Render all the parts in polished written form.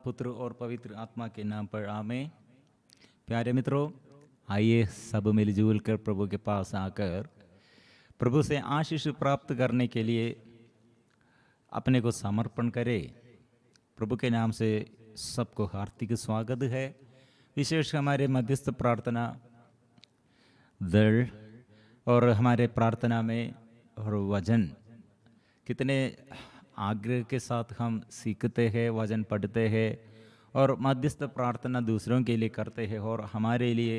पुत्र और पवित्र आत्मा के नाम पर आमीन। प्यारे मित्रों, आइए सब मिलजुल कर प्रभु के पास आकर प्रभु से आशीष प्राप्त करने के लिए अपने को समर्पण करें। प्रभु के नाम से सबको हार्दिक स्वागत है। विशेष हमारे मध्यस्थ प्रार्थना दल और हमारे प्रार्थना में और वचन कितने आग्रह के साथ हम सीखते हैं, वचन पढ़ते हैं और मध्यस्थ प्रार्थना दूसरों के लिए करते हैं और हमारे लिए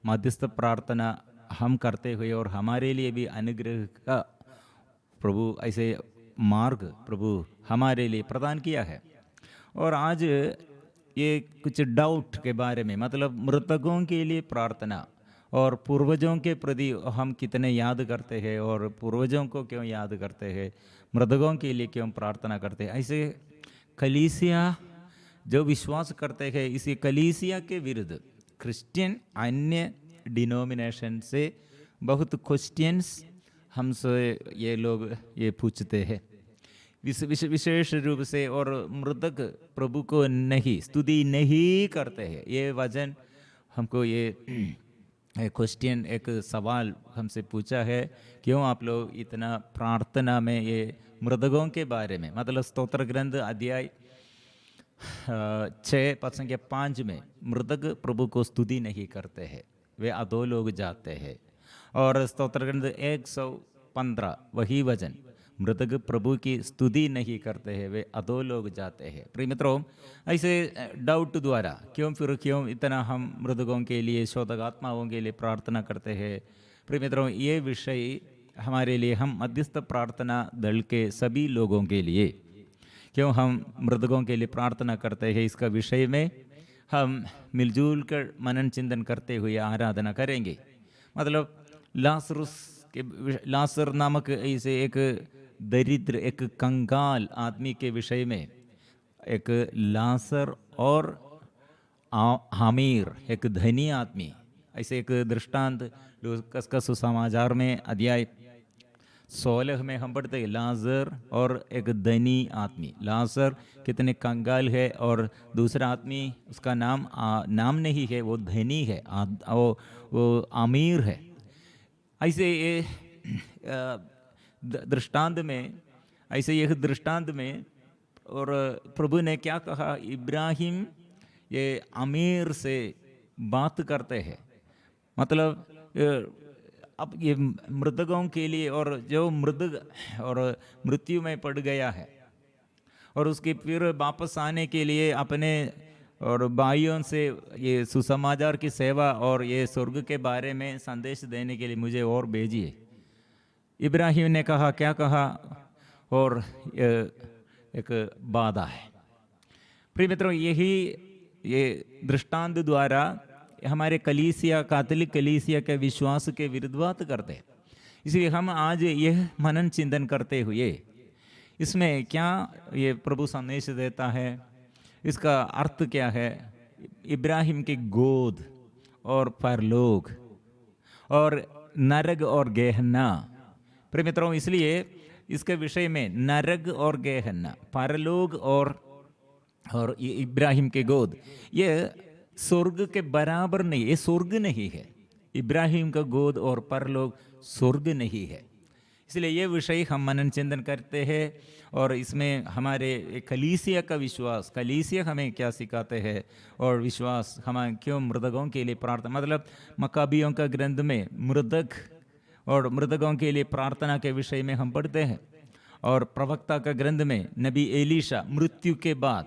मध्यस्थ प्रार्थना हम करते हुए और हमारे लिए भी अनुग्रह का प्रभु ऐसे मार्ग प्रभु हमारे लिए प्रदान किया है। और आज ये कुछ डाउट के बारे में, मतलब मृतकों के लिए प्रार्थना और पूर्वजों के प्रति हम कितने याद करते हैं और पूर्वजों को क्यों याद करते हैं, मृतकों के लिए क्यों प्रार्थना करते हैं। ऐसे कलीसिया जो विश्वास करते हैं, इसी कलीसिया के विरुद्ध क्रिश्चियन अन्य डिनोमिनेशन से बहुत क्वेश्चंस हमसे ये लोग ये पूछते हैं विशेष रूप से। और मृतक प्रभु को नहीं स्तुति नहीं करते हैं। ये वचन हमको ये क्वेश्चन एक सवाल हमसे पूछा है, क्यों आप लोग इतना प्रार्थना में ये मृतकों के बारे में, मतलब स्तोत्र ग्रंथ अध्याय 6 पद संख्या 5 में मृतक प्रभु को स्तुति नहीं करते हैं, वे अधोलोक जाते हैं। और स्तोत्र ग्रंथ 115 वही वचन, मृतक प्रभु की स्तुति नहीं करते हैं, वे अधोलोक जाते हैं। प्रिय मित्रों, ऐसे डाउट द्वारा क्यों इतना हम मृतकों के लिए, शोधक आत्माओं के लिए प्रार्थना करते हैं। प्रिय मित्रों, ये विषय हमारे लिए, हम मध्यस्थ प्रार्थना दल के सभी लोगों के लिए क्यों हम मृतकों के लिए प्रार्थना करते हैं, इसका विषय में हम मिलजुल कर मनन चिंतन करते हुए आराधना करेंगे। मतलब लासर नामक ऐसे एक दरिद्र, एक कंगाल आदमी के विषय में, एक लासर और हामीर एक धनी आदमी, ऐसे एक दृष्टांत लूकास का सुसमाचार में अध्याय 16 में हम पढ़ते हैं, लाजर और एक धनी आदमी। लाजर कितने कंगाल है और दूसरा आदमी, उसका नाम नहीं है, वो धनी है, वो अमीर है। ऐसे ये दृष्टांत में, ऐसे यह दृष्टांत में, और प्रभु ने क्या कहा, इब्राहिम ये अमीर से बात करते हैं। मतलब अब ये मृतकों के लिए, और जो मृतक और मृत्यु में पड़ गया है और उसके फिर वापस आने के लिए अपने और भाइयों से ये सुसमाचार की सेवा और ये स्वर्ग के बारे में संदेश देने के लिए मुझे और भेजिए। इब्राहिम ने कहा, क्या कहा, और एक बाधा है। प्रिय मित्रों, यही ये दृष्टांत द्वारा हमारे कलीसिया, कैथोलिक कलीसिया के विश्वास के विरुद्ध करते हैं। इसलिए हम आज यह मनन चिंतन करते हुए इसमें क्या ये प्रभु संदेश देता है, इसका अर्थ क्या है, इब्राहिम की गोद और परलोक और नरक और गेहन्ना। प्रिय मित्रों, इसलिए इसके विषय में नरक और गेहन्ना, परलोक और ये इब्राहिम के गोद, ये स्वर्ग के बराबर नहीं, ये स्वर्ग नहीं है। इब्राहिम का गोद और परलोक स्वर्ग नहीं है। इसलिए ये विषय हम मनन चिंतन करते हैं और इसमें हमारे कलीसिया का विश्वास, कलीसिया हमें क्या सिखाते हैं और विश्वास हम क्यों मृतकों के लिए प्रार्थना, मतलब मकाबियों का ग्रंथ में मृतक और मृतकों के लिए प्रार्थना के विषय में हम पढ़ते हैं। और प्रवक्ता का ग्रंथ में नबी एलीशा मृत्यु के बाद,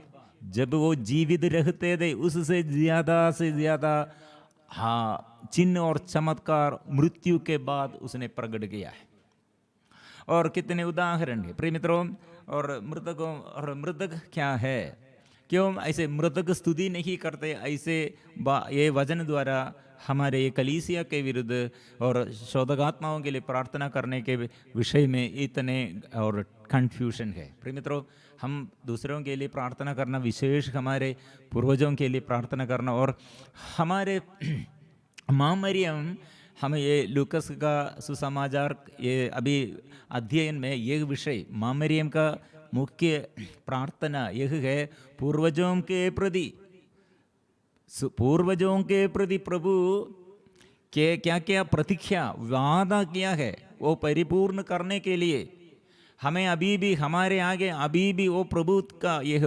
जब वो जीवित रहते थे, उससे से ज्यादा चिन्ह और चमत्कार मृत्यु के बाद उसने प्रकट किया है। और कितने उदाहरण है प्रिय मित्रों। और मृतक क्या है, क्यों ऐसे मृतक स्तुति नहीं करते, ऐसे ये वचन द्वारा हमारे ये कलीसिया के विरुद्ध और शोधक आत्माओं के लिए प्रार्थना करने के विषय में इतने और कंफ्यूजन है। प्रिय मित्रों, हम दूसरों के लिए प्रार्थना करना, विशेष हमारे पूर्वजों के लिए प्रार्थना करना, और हमारे माँ मरियम, हमें ये लूकास का सुसमाचार ये अभी अध्ययन में ये विषय माँ मरियम का मुख्य प्रार्थना यह है, पूर्वजों के प्रति प्रभु के क्या क्या प्रतिज्ञा वादा किया है वो परिपूर्ण करने के लिए हमें अभी भी हमारे आगे अभी भी वो प्रभु का ये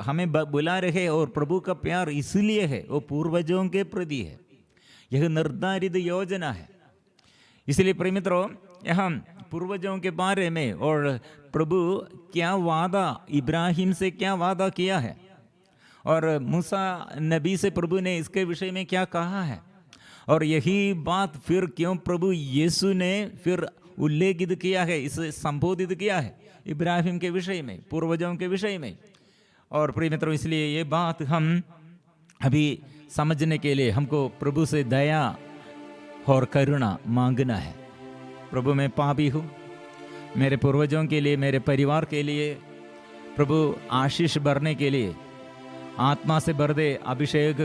हमें बुला रहे, और प्रभु का प्यार इसलिए है वो पूर्वजों के प्रति है, यह निर्धारित योजना है। इसलिए प्रिय मित्रों, यहाँ पूर्वजों के बारे में और प्रभु क्या वादा इब्राहिम से क्या वादा किया है, और मूसा नबी से प्रभु ने इसके विषय में क्या कहा है, और यही बात फिर क्यों प्रभु यीशु ने फिर उल्लेखित किया है, इसे संबोधित किया है इब्राहिम के विषय में, पूर्वजों के विषय में। और प्रिय मित्रों, इसलिए ये बात हम अभी समझने के लिए हमको प्रभु से दया और करुणा मांगना है। प्रभु मैं पापी हूँ, मेरे पूर्वजों के लिए, मेरे परिवार के लिए प्रभु आशीष भरने के लिए आत्मा से भर दे, अभिषेक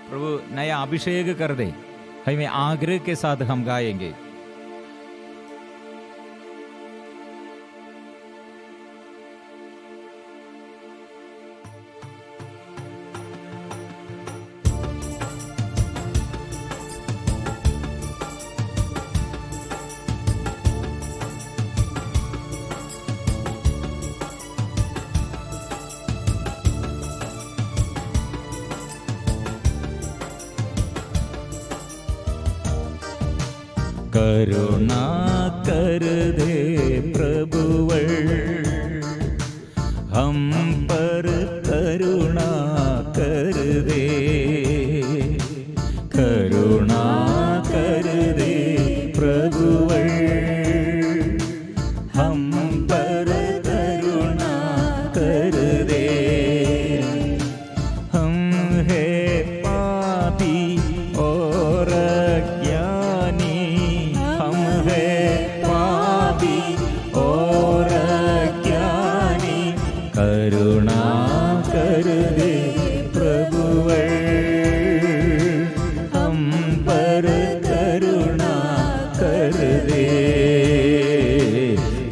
प्रभु नया अभिषेक कर दे, हमें आग्रह के साथ हम गाएंगे। करुणा कर दे प्रभुवर हम पर, करुणा कर दे, करुणा कर दे प्रभुवर हम पर, करुणा कर दे। हम है पापी और करुणा कर दे प्रभुवर हम पर, करुणा कर दे,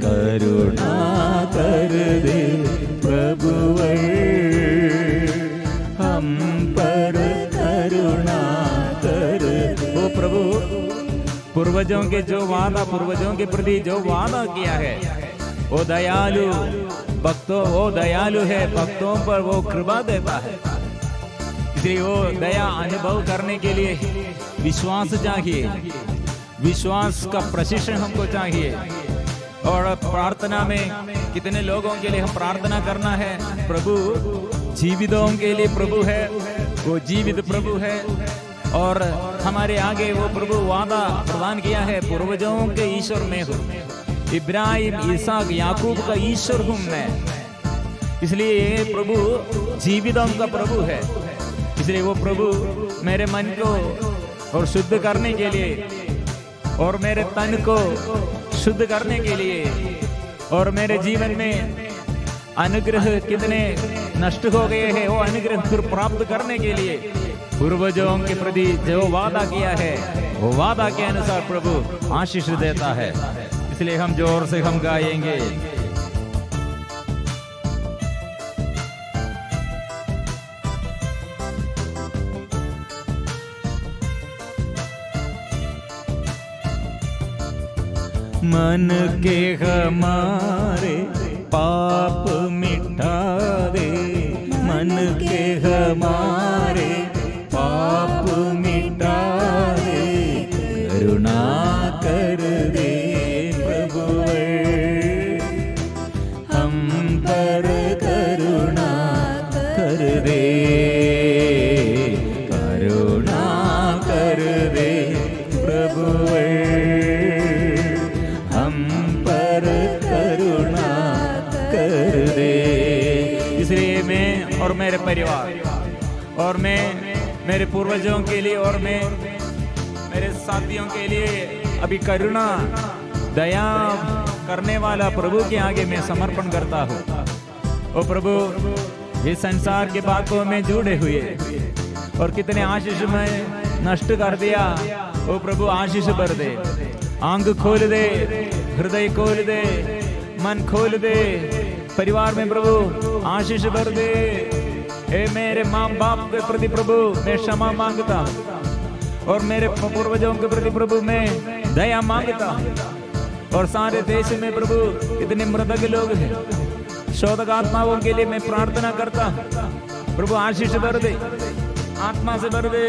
करुणा कर दे प्रभुवर हम पर, करुणा कर दे। वो प्रभु पूर्वजों के जो वादा, पूर्वजों के प्रति जो वादा किया है, वो दयालु भक्तों, वो दयालु है, भक्तों पर वो कृपा देता है। इसलिए वो दया अनुभव करने के लिए विश्वास चाहिए, विश्वास का प्रशिक्षण हमको चाहिए। और प्रार्थना में कितने लोगों के लिए हम प्रार्थना करना है, प्रभु जीवितों के लिए प्रभु है, वो जीवित प्रभु है, और हमारे आगे वो प्रभु वादा प्रदान किया है, पूर्वजों के ईश्वर में हूँ, इब्राहिम, इसहाक, याकूब का ईश्वर हूँ मैं। इसलिए प्रभु जीवितों का प्रभु है। इसलिए वो प्रभु मेरे मन को और शुद्ध करने के लिए, और मेरे तन को शुद्ध करने के लिए, और मेरे जीवन में अनुग्रह कितने नष्ट हो गए हैं, वो अनुग्रह फिर प्राप्त करने के लिए पूर्वजों के प्रति जो वादा किया है, वो वादा के अनुसार प्रभु आशीष देता है। इसलिए हम जोर से हम गाएंगे। मन के हमारे पाप मिटा दे, मन के हमारे पाप मिटा दे, करुणा कर दे हम पर, करुणा कर दे, करुणा कर दे प्रभुवे हम पर, करुणा कर दे। इसलिए मैं और मेरे परिवार, और मैं मेरे पूर्वजों के लिए, और मैं मेरे साथियों के लिए अभी करुणा दया करने वाला प्रभु के आगे मैं समर्पण करता हूँ। ओ प्रभु, इस संसार के बातों में जुड़े हुए और कितने आशीष में नष्ट कर दिया, ओ प्रभु आशीष भर दे, आंख खोल दे, हृदय खोल दे, मन खोल दे, परिवार में प्रभु आशीष भर दे। हे मेरे माँ बाप के प्रति प्रभु मैं क्षमा मांगता हूँ और मेरे पूर्वजों के प्रति प्रभु मैं दया मांगता हूँ। और सारे देश में प्रभु इतने मृतक लोग हैं, शोधक आत्माओं के लिए मैं प्रार्थना करता हूँ। प्रभु आशीष भर दे, आत्मा से भर दे।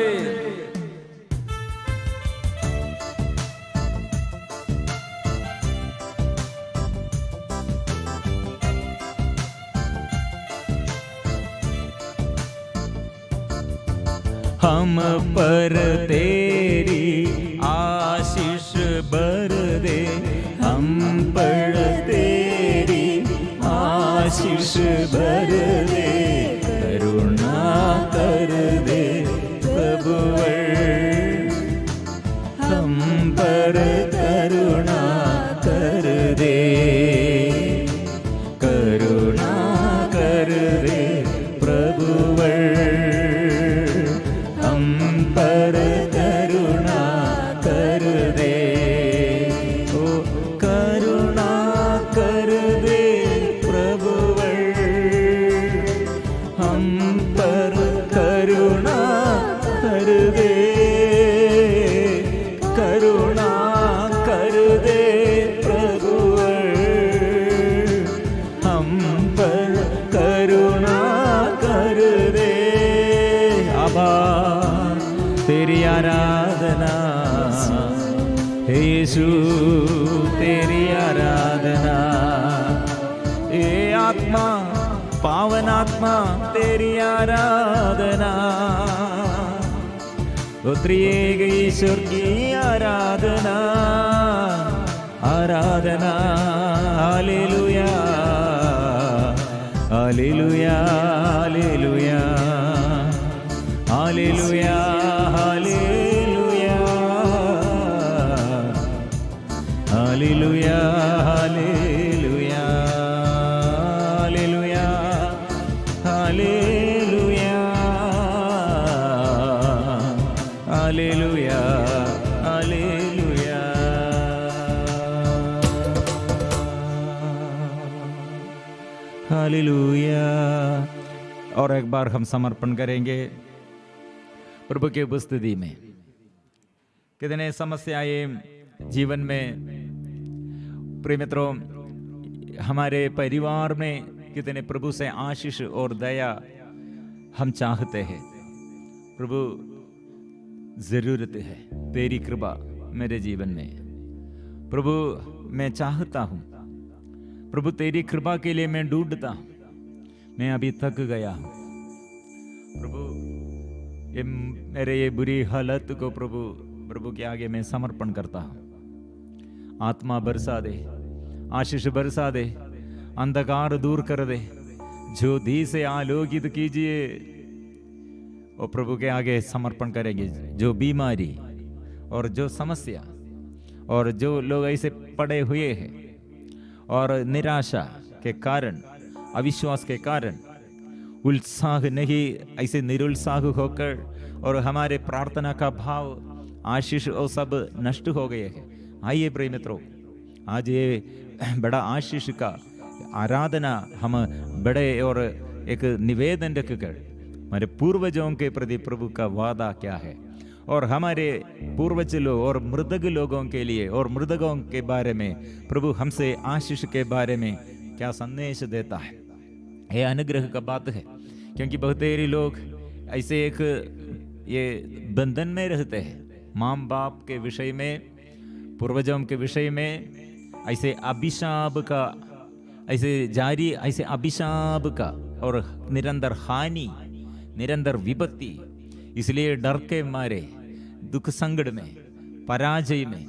हम पर तेरी आशीष बर दे, हम पर तेरी आशीष बर दे, करुणा कर दे प्रभुवर, हम पर करुणा कर दे, करुणा कर दे प्रभुवर, पर करुणा कर दे। ओ करुणा कर दे प्रभुवर, हम पर करुणा कर दे, करुणा कर दे प्रभुवर, हम पर करुणा कर दे। आबा तेरी आराधना हे यीशु, तेरी आराधना। हे आत्मा, पावन आत्मा तेरी आराधना। तो त्रिएक ईश्वर की आराधना, आराधना। हालेलुया, हालेलुया, हालेलुया, हालेलुया, हालेलुया, हालेलुया, हालेलुया, हालेलुया, हालेलुया, हालेलुया, हालेलुया। हालेलुया। और एक बार हम समर्पण करेंगे प्रभु की उपस्थिति में। कितने समस्याएं जीवन में प्रिय मित्रों, हमारे परिवार में कितने प्रभु से आशीष और दया हम चाहते हैं। प्रभु जरूरत है तेरी कृपा मेरे जीवन में। प्रभु मैं चाहता हूं, प्रभु तेरी कृपा के लिए मैं ढूंढता हूं। मैं अभी थक गया हूं प्रभु, मेरे ये बुरी हालत को प्रभु के आगे मैं समर्पण करता हूँ। आत्मा बरसा दे, आशीष बरसा दे, अंधकार दूर कर दे, ज्योति से आलोकित कीजिए। और प्रभु के आगे समर्पण करेंगे। जो बीमारी और जो समस्या और जो लोग ऐसे पड़े हुए हैं और निराशा के कारण, अविश्वास के कारण उत्साह नहीं, ऐसे निरुत्साह होकर और हमारे प्रार्थना का भाव, आशीष और सब नष्ट हो गए हैं। आइए प्रिय मित्रों, आज ये बड़ा आशीष का आराधना हम बड़े और एक निवेदन रखकर हमारे पूर्वजों के प्रति प्रभु का वादा क्या है और हमारे पूर्वज लोग और मृतक लोगों के लिए और मृतकों के बारे में प्रभु हमसे आशीष के बारे में क्या संदेश देता है। यह अनुग्रह का बात है, क्योंकि बहुतेरे लोग ऐसे एक ये बंधन में रहते हैं। माँ बाप के विषय में, पूर्वजों के विषय में ऐसे अभिशाप का, ऐसे जारी, ऐसे अभिशाप का और निरंतर हानि, निरंतर विपत्ति। इसलिए डर के मारे, दुख संकट में, पराजय में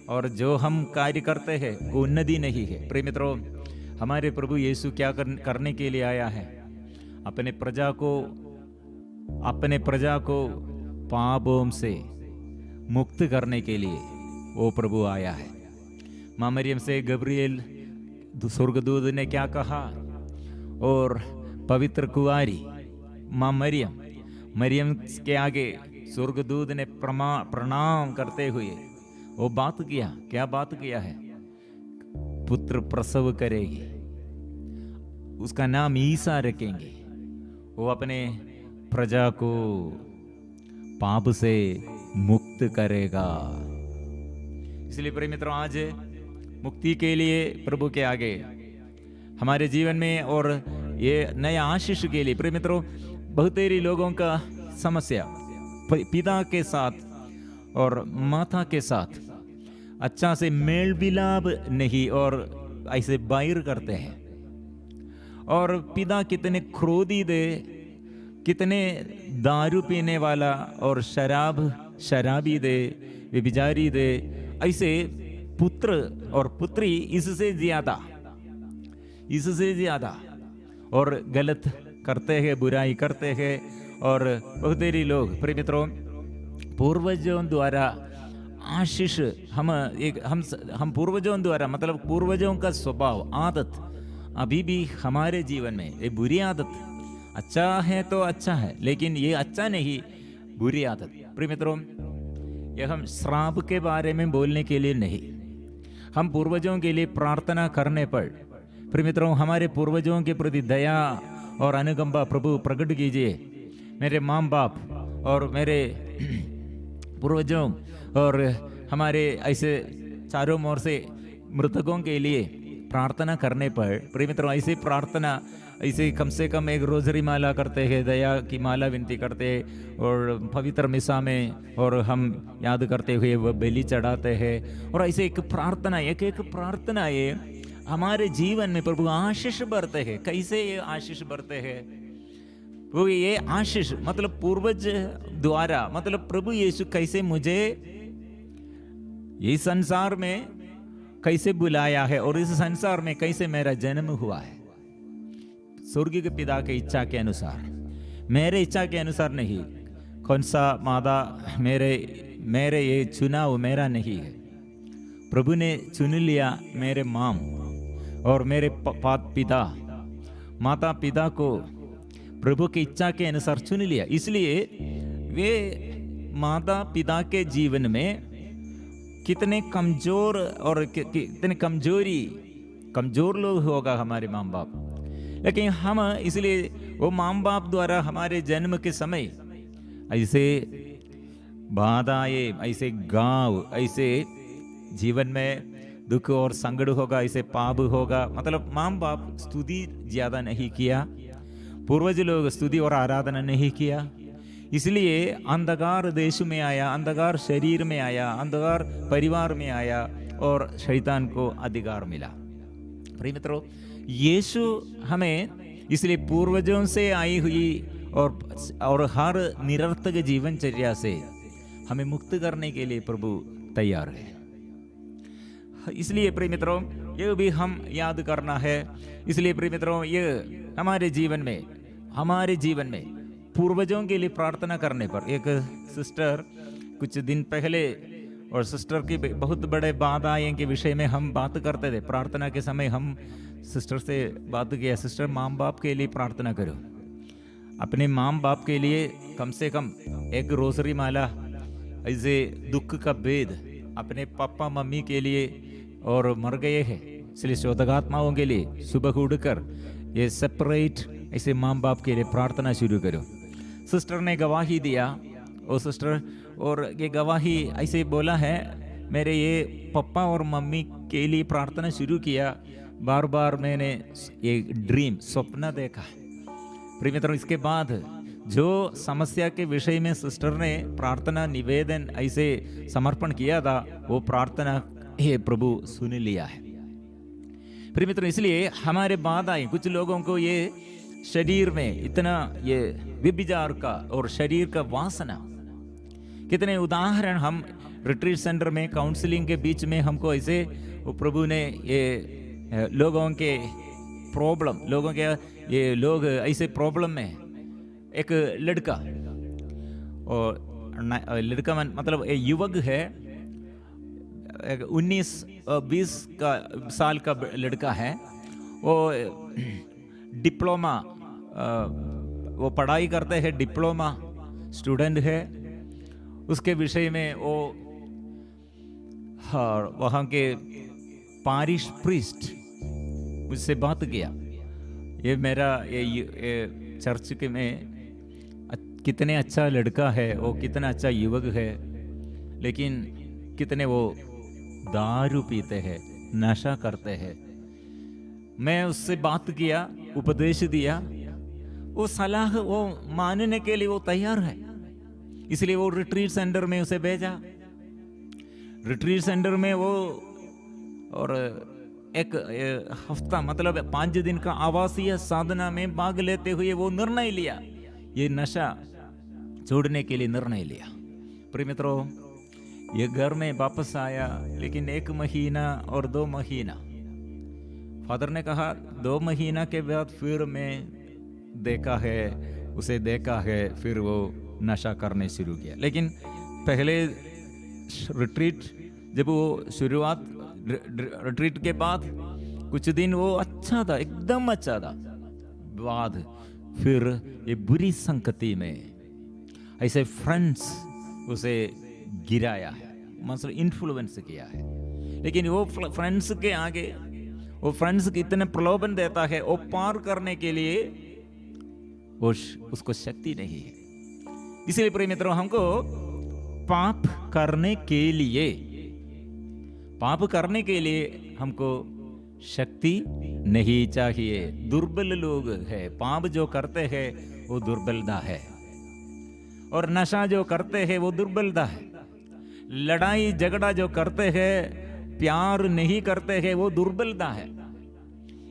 और जो हम कार्य करते हैं वो उन्नति नहीं है। प्रिय मित्रों, हमारे प्रभु यीशु क्या करने के लिए आया है? अपने प्रजा को पापों से मुक्त करने के लिए वो प्रभु आया है। माँ मरियम से गब्रिएल स्वर्गदूत ने क्या कहा? और पवित्र कुंवारी माँ मरियम के आगे स्वर्गदूत ने प्रणाम करते हुए वो बात किया। क्या बात किया है? पुत्र प्रसव करेगी उसका नाम ईसा रखेंगे। वो अपने प्रजा को पाप से मुक्त करेगा। इसलिए प्रिय मित्रों, आज मुक्ति के लिए प्रभु के आगे हमारे जीवन में और ये नया आशीष के लिए, प्रिय मित्रों, बहुतेरी लोगों का समस्या पिता के साथ और माता के साथ अच्छा से मेल मिलाप नहीं और ऐसे बाहर करते हैं। और पिता कितने क्रोधी दे, कितने दारू पीने वाला और शराबी दे, व्यभिचारी दे, ऐसे पुत्र और पुत्री इससे ज्यादा और गलत करते हैं, बुराई करते हैं। और बहुत देरी लोग, प्रिय मित्रों, पूर्वजों द्वारा आशीष हम पूर्वजों द्वारा, मतलब पूर्वजों का स्वभाव, आदत अभी भी हमारे जीवन में, ये बुरी आदत, अच्छा है तो अच्छा है, लेकिन ये अच्छा नहीं, बुरी आदत। प्रिय मित्रों, ये हम श्राप के बारे में बोलने के लिए नहीं, हम पूर्वजों के लिए प्रार्थना करने पर, प्रिय मित्रों, हमारे पूर्वजों के प्रति दया और अनुकंपा प्रभु प्रकट कीजिए। मेरे माँ बाप और मेरे पूर्वजों और हमारे ऐसे चारों ओर से मृतकों के लिए प्रार्थना करने पर, प्रिय मित्रों, ऐसे प्रार्थना, ऐसे कम से कम एक रोजरी माला करते हैं, दया की माला विनती करते हैं, और पवित्र मिसा में और हम याद करते हुए वह बलि चढ़ाते हैं। और ऐसे एक प्रार्थना ये हमारे जीवन में प्रभु आशीष बढ़ते हैं। कैसे ये आशीष बढ़ते हैं? वो ये आशीष मतलब पूर्वज द्वारा, मतलब प्रभु यीशु कैसे मुझे इस संसार में कैसे बुलाया है और इस संसार में कैसे मेरा जन्म हुआ है, स्वर्गीय के पिता के इच्छा के अनुसार, मेरे इच्छा के अनुसार नहीं। कौन सा मादा मेरे ये चुनाव मेरा नहीं है, प्रभु ने चुन लिया मेरे माम और मेरे माता पिता को प्रभु की इच्छा के अनुसार चुन लिया। इसलिए वे माता पिता के जीवन में कितने कमजोर और कितने कमजोर लोग होगा हमारे माँ बाप, लेकिन हम इसलिए वो माँ बाप द्वारा हमारे जन्म के समय ऐसे बाधाएं, ऐसे गांव, ऐसे जीवन में दुख और संकट होगा, ऐसे पाप होगा। मतलब माँ बाप स्तुति ज्यादा नहीं किया, पूर्वज लोग स्तुति और आराधना नहीं किया, इसलिए अंधकार देश में आया, अंधकार शरीर में आया, अंधकार परिवार में आया और शैतान को अधिकार मिला। प्रिय मित्रों, यीशु हमें इसलिए पूर्वजों से आई हुई और हर निरर्थक जीवनचर्या से हमें मुक्त करने के लिए प्रभु तैयार है। इसलिए प्रिय मित्रों, ये भी हम याद करना है। इसलिए प्रिय मित्रों, ये हमारे जीवन में पूर्वजों के लिए प्रार्थना करने पर, एक सिस्टर कुछ दिन पहले, और सिस्टर की बहुत बड़े बाधाएं के विषय में हम बात करते थे। प्रार्थना के समय हम सिस्टर से बात किया, सिस्टर माँ बाप के लिए प्रार्थना करो, अपने माँ बाप के लिए कम से कम एक रोजरी माला, ऐसे दुख का भेद अपने पापा मम्मी के लिए और मर गए हैं इसलिए शोधकात्माओं के लिए सुबह उठकर ये सेपरेट ऐसे माँ बाप के लिए प्रार्थना शुरू करो। सिस्टर ने गवाही दिया, और सिस्टर और ये गवाही ऐसे बोला है, मेरे ये पापा और मम्मी के लिए प्रार्थना शुरू किया, बार बार मैंने ये स्वप्न देखा। प्रिय मित्रों, इसके बाद जो समस्या के विषय में सिस्टर ने प्रार्थना निवेदन ऐसे समर्पण किया था, वो प्रार्थना हे प्रभु सुन लिया है। प्रिय मित्रों, इसलिए हमारे बाधाएं, कुछ लोगों को ये शरीर में इतना ये व्यभिचार का और शरीर का वासना, कितने उदाहरण हम रिट्रीट सेंटर में काउंसलिंग के बीच में हमको ऐसे वो प्रभु ने ये लोगों के लोग ऐसे प्रॉब्लम में, एक लड़का और लड़का मतलब एक युवक है, 19-20 साल का लड़का है, वो डिप्लोमा वो पढ़ाई करते हैं, डिप्लोमा स्टूडेंट है। उसके विषय में वो वहाँ के पारिश प्रीस्ट मुझसे बात किया। ये मेरा ये चर्च के में कितने अच्छा लड़का है, वो कितना अच्छा युवक है, लेकिन कितने वो दारू पीते हैं, नशा करते हैं। मैं उससे बात किया, उपदेश दिया, वो सलाह वो मानने के लिए वो तैयार है, इसलिए वो रिट्रीट सेंटर में उसे भेजा। रिट्रीट सेंटर में वो और एक हफ्ता मतलब 5 दिन का आवासीय साधना में भाग लेते हुए वो निर्णय लिया, ये नशा छोड़ने के लिए निर्णय लिया। प्रिय मित्रों, ये घर में वापस आया, लेकिन 1 महीना और 2 महीना, फादर ने कहा 2 महीना के बाद फिर मैं उसे देखा है, फिर वो नशा करने शुरू किया। लेकिन पहले रिट्रीट जब वो शुरुआत रिट्रीट के बाद कुछ दिन वो अच्छा था, एकदम अच्छा था, बाद फिर ये बुरी संगति में ऐसे फ्रेंड्स उसे गिराया है, मतलब इन्फ्लुएंस किया है। लेकिन वो फ्रेंड्स के आगे, वो फ्रेंड्स इतने प्रलोभन देता है, वो पार करने के लिए उसको शक्ति नहीं है। इसलिए प्रिय मित्रों, हमको पाप करने के लिए हमको शक्ति नहीं चाहिए। दुर्बल लोग हैं, पाप जो करते हैं वो दुर्बलता है, और नशा जो करते हैं वो दुर्बलता है। लड़ाई झगड़ा जो करते हैं, प्यार नहीं करते हैं, वो दुर्बलता है।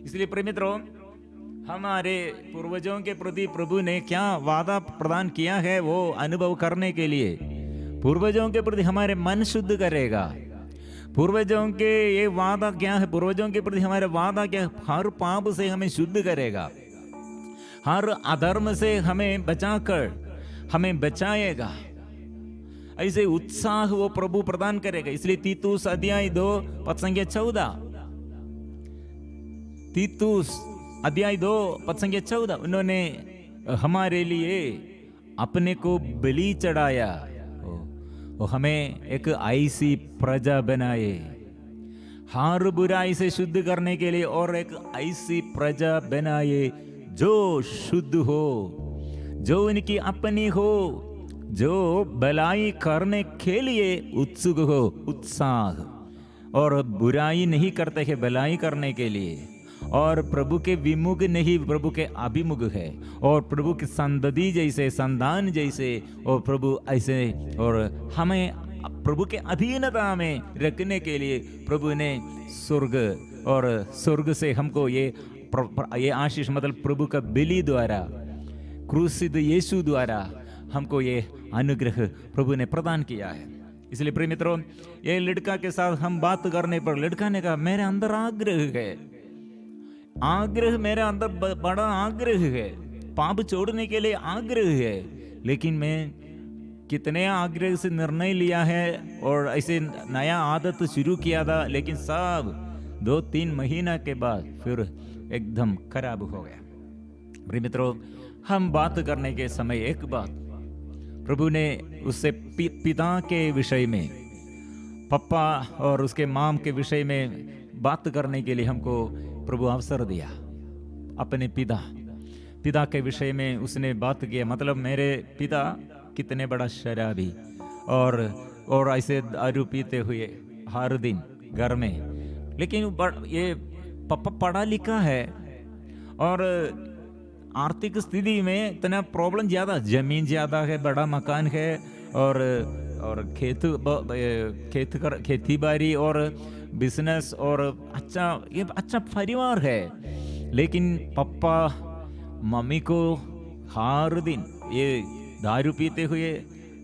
इसलिए प्रिय मित्रों, हमारे पूर्वजों के प्रति प्रभु ने क्या वादा प्रदान किया है वो अनुभव करने के लिए, पूर्वजों के प्रति हमारे मन शुद्ध करेगा। पूर्वजों के ये वादा क्या है, पूर्वजों के प्रति हमारे वादा क्या, हर पाप से हमें शुद्ध करेगा, हर अधर्म से हमें बचाकर हमें बचाएगा। ऐसे उत्साह वो प्रभु प्रदान करेगा। इसलिए तीतुस अध्याय 2 पद संख्या 14, तीतुस अध्याय 2 पद संख्या 14, उन्होंने हमारे लिए अपने को बलि चढ़ाया, वो हमें एक ऐसी प्रजा बनाए, हर बुराई से शुद्ध करने के लिए, और एक ऐसी प्रजा बनाए जो शुद्ध हो, जो इनकी अपनी हो, जो भलाई करने के लिए उत्सुक हो, उत्साह, और बुराई नहीं करते हैं, भलाई करने के लिए, और प्रभु के विमुख नहीं, प्रभु के अभिमुख है, और प्रभु की संतति जैसे, संतान जैसे, और प्रभु ऐसे, और हमें प्रभु के अधीनता में रखने के लिए प्रभु ने स्वर्ग, और स्वर्ग से हमको ये आशीष, मतलब प्रभु का बलि द्वारा, क्रूसित यीशु द्वारा हमको ये अनुग्रह प्रभु ने प्रदान किया है। इसलिए प्रिय मित्रों, ये लड़का के साथ हम बात करने पर लड़का ने कहा, मेरे अंदर आग्रह है, आग्रह मेरे अंदर बड़ा आग्रह है, पाप छोड़ने के लिए आग्रह है, लेकिन मैं कितने आग्रह से निर्णय लिया है और ऐसे नया आदत शुरू किया था, लेकिन सब 2-3 महीना के बाद फिर एकदम खराब हो गया। प्रिय मित्रों, हम बात करने के समय एक बात प्रभु ने उससे पिता के विषय में, पप्पा और उसके माम के विषय में बात करने के लिए हमको प्रभु अवसर दिया। अपने पिता के विषय में उसने बात किया, मतलब मेरे पिता कितने बड़ा शराबी और ऐसे दारू पीते हुए हर दिन घर में, लेकिन ये पापा पढ़ा लिखा है और आर्थिक स्थिति में इतना प्रॉब्लम ज़्यादा, जमीन ज़्यादा है, बड़ा मकान है, और खेती बाड़ी और बिजनेस, और अच्छा परिवार है, लेकिन पापा मम्मी को हर दिन ये दारू पीते हुए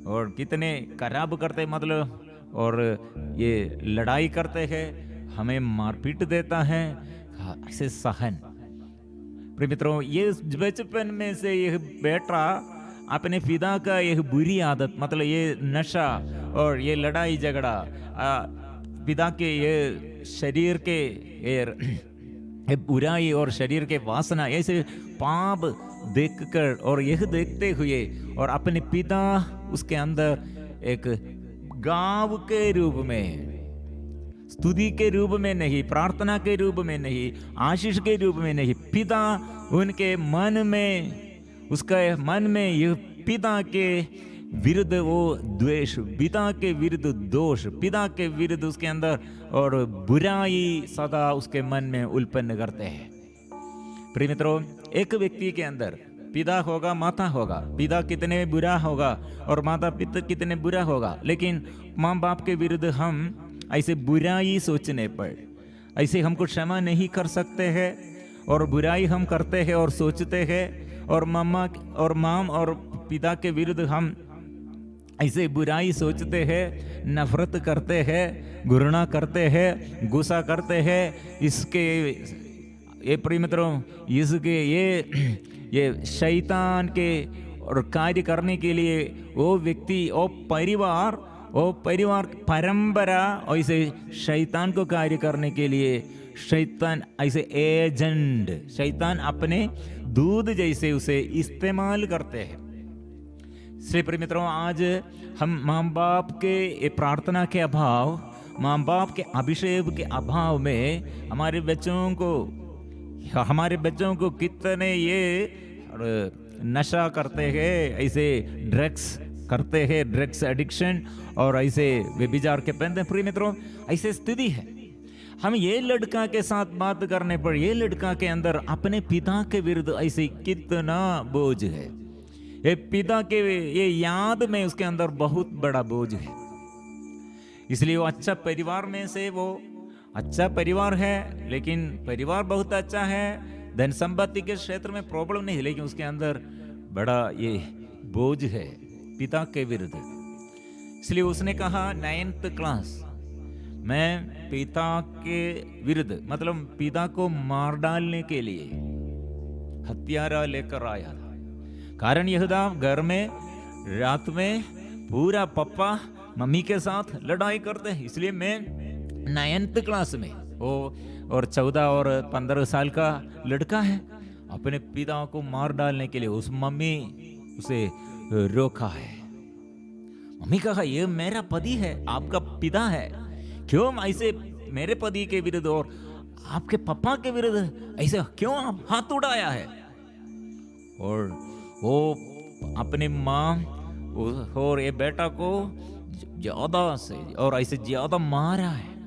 और कितने खराब करते, मतलब, और ये लड़ाई करते हैं, हमें मारपीट देता है, ऐसे सहन। प्रिय मित्रों, ये बचपन में से यह बेटा अपने पिता का यह बुरी आदत, मतलब ये नशा और ये लड़ाई झगड़ा, पिता के ये शरीर के ये बुराई और शरीर के वासना, ऐसे पाप देखकर और यह देखते हुए, और अपने पिता उसके अंदर एक गांव के रूप में स्तुति के रूप में नहीं, प्रार्थना के रूप में नहीं, आशीष के रूप में नहीं। पिता उनके मन में, उसका मन में ये पिता के विरुद्ध वो द्वेष, पिता के विरुद्ध दोष, पिता के विरुद्ध उसके अंदर और बुराई सदा उसके मन में उत्पन्न करते हैं। प्रिय मित्रों, एक व्यक्ति के अंदर पिता होगा, माता होगा, पिता कितने बुरा होगा और माता पिता कितने बुरा होगा, लेकिन माँ बाप के विरुद्ध हम ऐसे बुराई सोचने पर ऐसे हमको क्षमा नहीं कर सकते हैं और बुराई हम करते हैं और सोचते हैं, और मम्मा और माम और पिता के विरुद्ध हम ऐसे बुराई सोचते हैं, नफरत करते हैं, घृणा करते हैं, गुस्सा करते हैं। इसके ये प्रिय मित्रों, इसके ये शैतान के और कार्य करने के लिए वो व्यक्ति, वो परिवार परंपरा ऐसे शैतान को कार्य करने के लिए शैतान ऐसे एजेंट, शैतान अपने दूध जैसे उसे इस्तेमाल करते हैं। इसलिए प्रिय मित्रों, आज हम माँ बाप के प्रार्थना के अभाव, माँ बाप के अभिषेक के अभाव में हमारे बच्चों को कितने ये नशा करते हैं, ऐसे ड्रग्स करते हैं, ड्रग्स एडिक्शन, और ऐसे व्यभिचार के पहनते हैं। प्रिय मित्रों, ऐसे स्थिति है। हम ये लड़का के साथ बात करने पर ये लड़का के अंदर अपने पिता के विरुद्ध ऐसे कितना बोझ है, ये पिता के ये याद में उसके अंदर बहुत बड़ा बोझ है। इसलिए वो अच्छा परिवार में से वो अच्छा परिवार है, लेकिन परिवार बहुत अच्छा है, धन संपत्ति के क्षेत्र में प्रॉब्लम नहीं है, लेकिन उसके अंदर बड़ा ये बोझ है पिता के विरुद्ध। इसलिए उसने कहा 9th क्लास मैं पिता के विरुद्ध, मतलब पिता को मार डालने के लिए हथियारा लेकर आया था। कारण यह था, घर में रात में पूरा पापा मम्मी के साथ लड़ाई करते हैं। इसलिए मैं 9th क्लास में वो और 14 और 15 साल का लड़का है, अपने पिता को मार डालने के लिए उस मम्मी उसे रोका है। मम्मी कहा ये मेरा पति है, आपका पिता है, क्यों ऐसे मेरे पति के विरुद्ध और आपके पापा के विरुद्ध ऐसे क्यों आप हाथ उठाया है? और वो अपने माँ और ये बेटा को ज्यादा से और ऐसे ज्यादा मारा है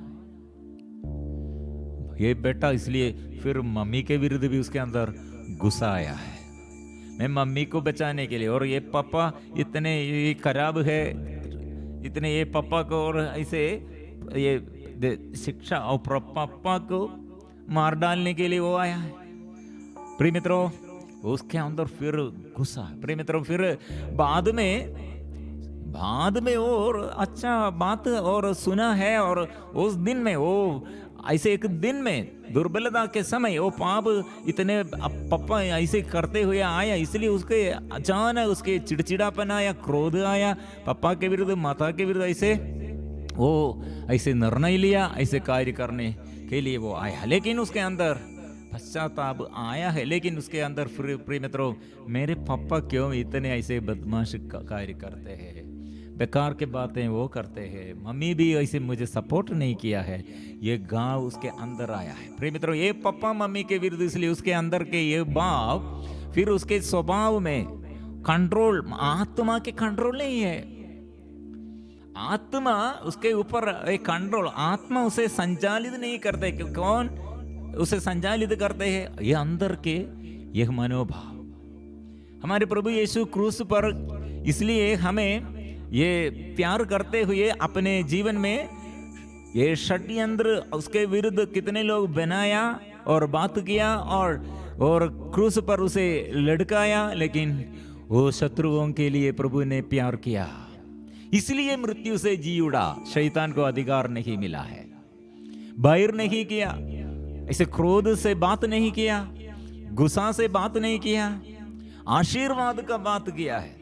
ये बेटा। इसलिए फिर मम्मी के विरुद्ध भी उसके अंदर गुस्सा आया है, मैं मम्मी को बचाने के लिए। और ये पापा इतने ये खराब है, इतने ये पापा को और ऐसे ये शिक्षा और पापा को मार डालने के लिए वो आया है। प्रिय मित्रों, उसके अंदर फिर गुस्सा। प्रिय मित्रों, फिर बाद में और अच्छा बात और सुना है, और उस दिन में वो ऐसे एक दिन में दुर्बलता के समय वो पाप इतने पापा ऐसे करते हुए आया, इसलिए उसके अचानक उसके चिड़चिड़ापन आया, क्रोध आया पापा के विरुद्ध, माता के विरुद्ध, ऐसे वो ऐसे निर्णय लिया, ऐसे कार्य करने के लिए वो आया। लेकिन उसके अंदर पश्चाताप आया है, लेकिन उसके अंदर प्रिय मित्रों, मेरे पापा क्यों इतने ऐसे बदमाश कार्य करते हैं, बेकार के बातें वो करते हैं, मम्मी भी ऐसे मुझे सपोर्ट नहीं किया है, ये गांव उसके अंदर आया है। प्रिय मित्रों, ये पापा मम्मी के विरुद्ध, इसलिए उसके अंदर के ये भाव फिर उसके स्वभाव में कंट्रोल, आत्मा के कंट्रोल नहीं है, आत्मा उसके ऊपर एक कंट्रोल, आत्मा उसे संचालित नहीं करते। कौन उसे संचालित करते हैं? ये अंदर के यह मनोभाव। हमारे प्रभु यीशु क्रूस पर इसलिए हमें ये प्यार करते हुए अपने जीवन में ये षड्यंत्र उसके विरुद्ध कितने लोग बनाया और बात किया और क्रूस पर उसे लटकाया, लेकिन वो शत्रुओं के लिए प्रभु ने प्यार किया, इसलिए मृत्यु से जी उड़ा। शैतान को अधिकार नहीं मिला है, बाहर नहीं किया, ऐसे क्रोध से बात नहीं किया, गुस्सा से बात नहीं किया, आशीर्वाद का बात किया है।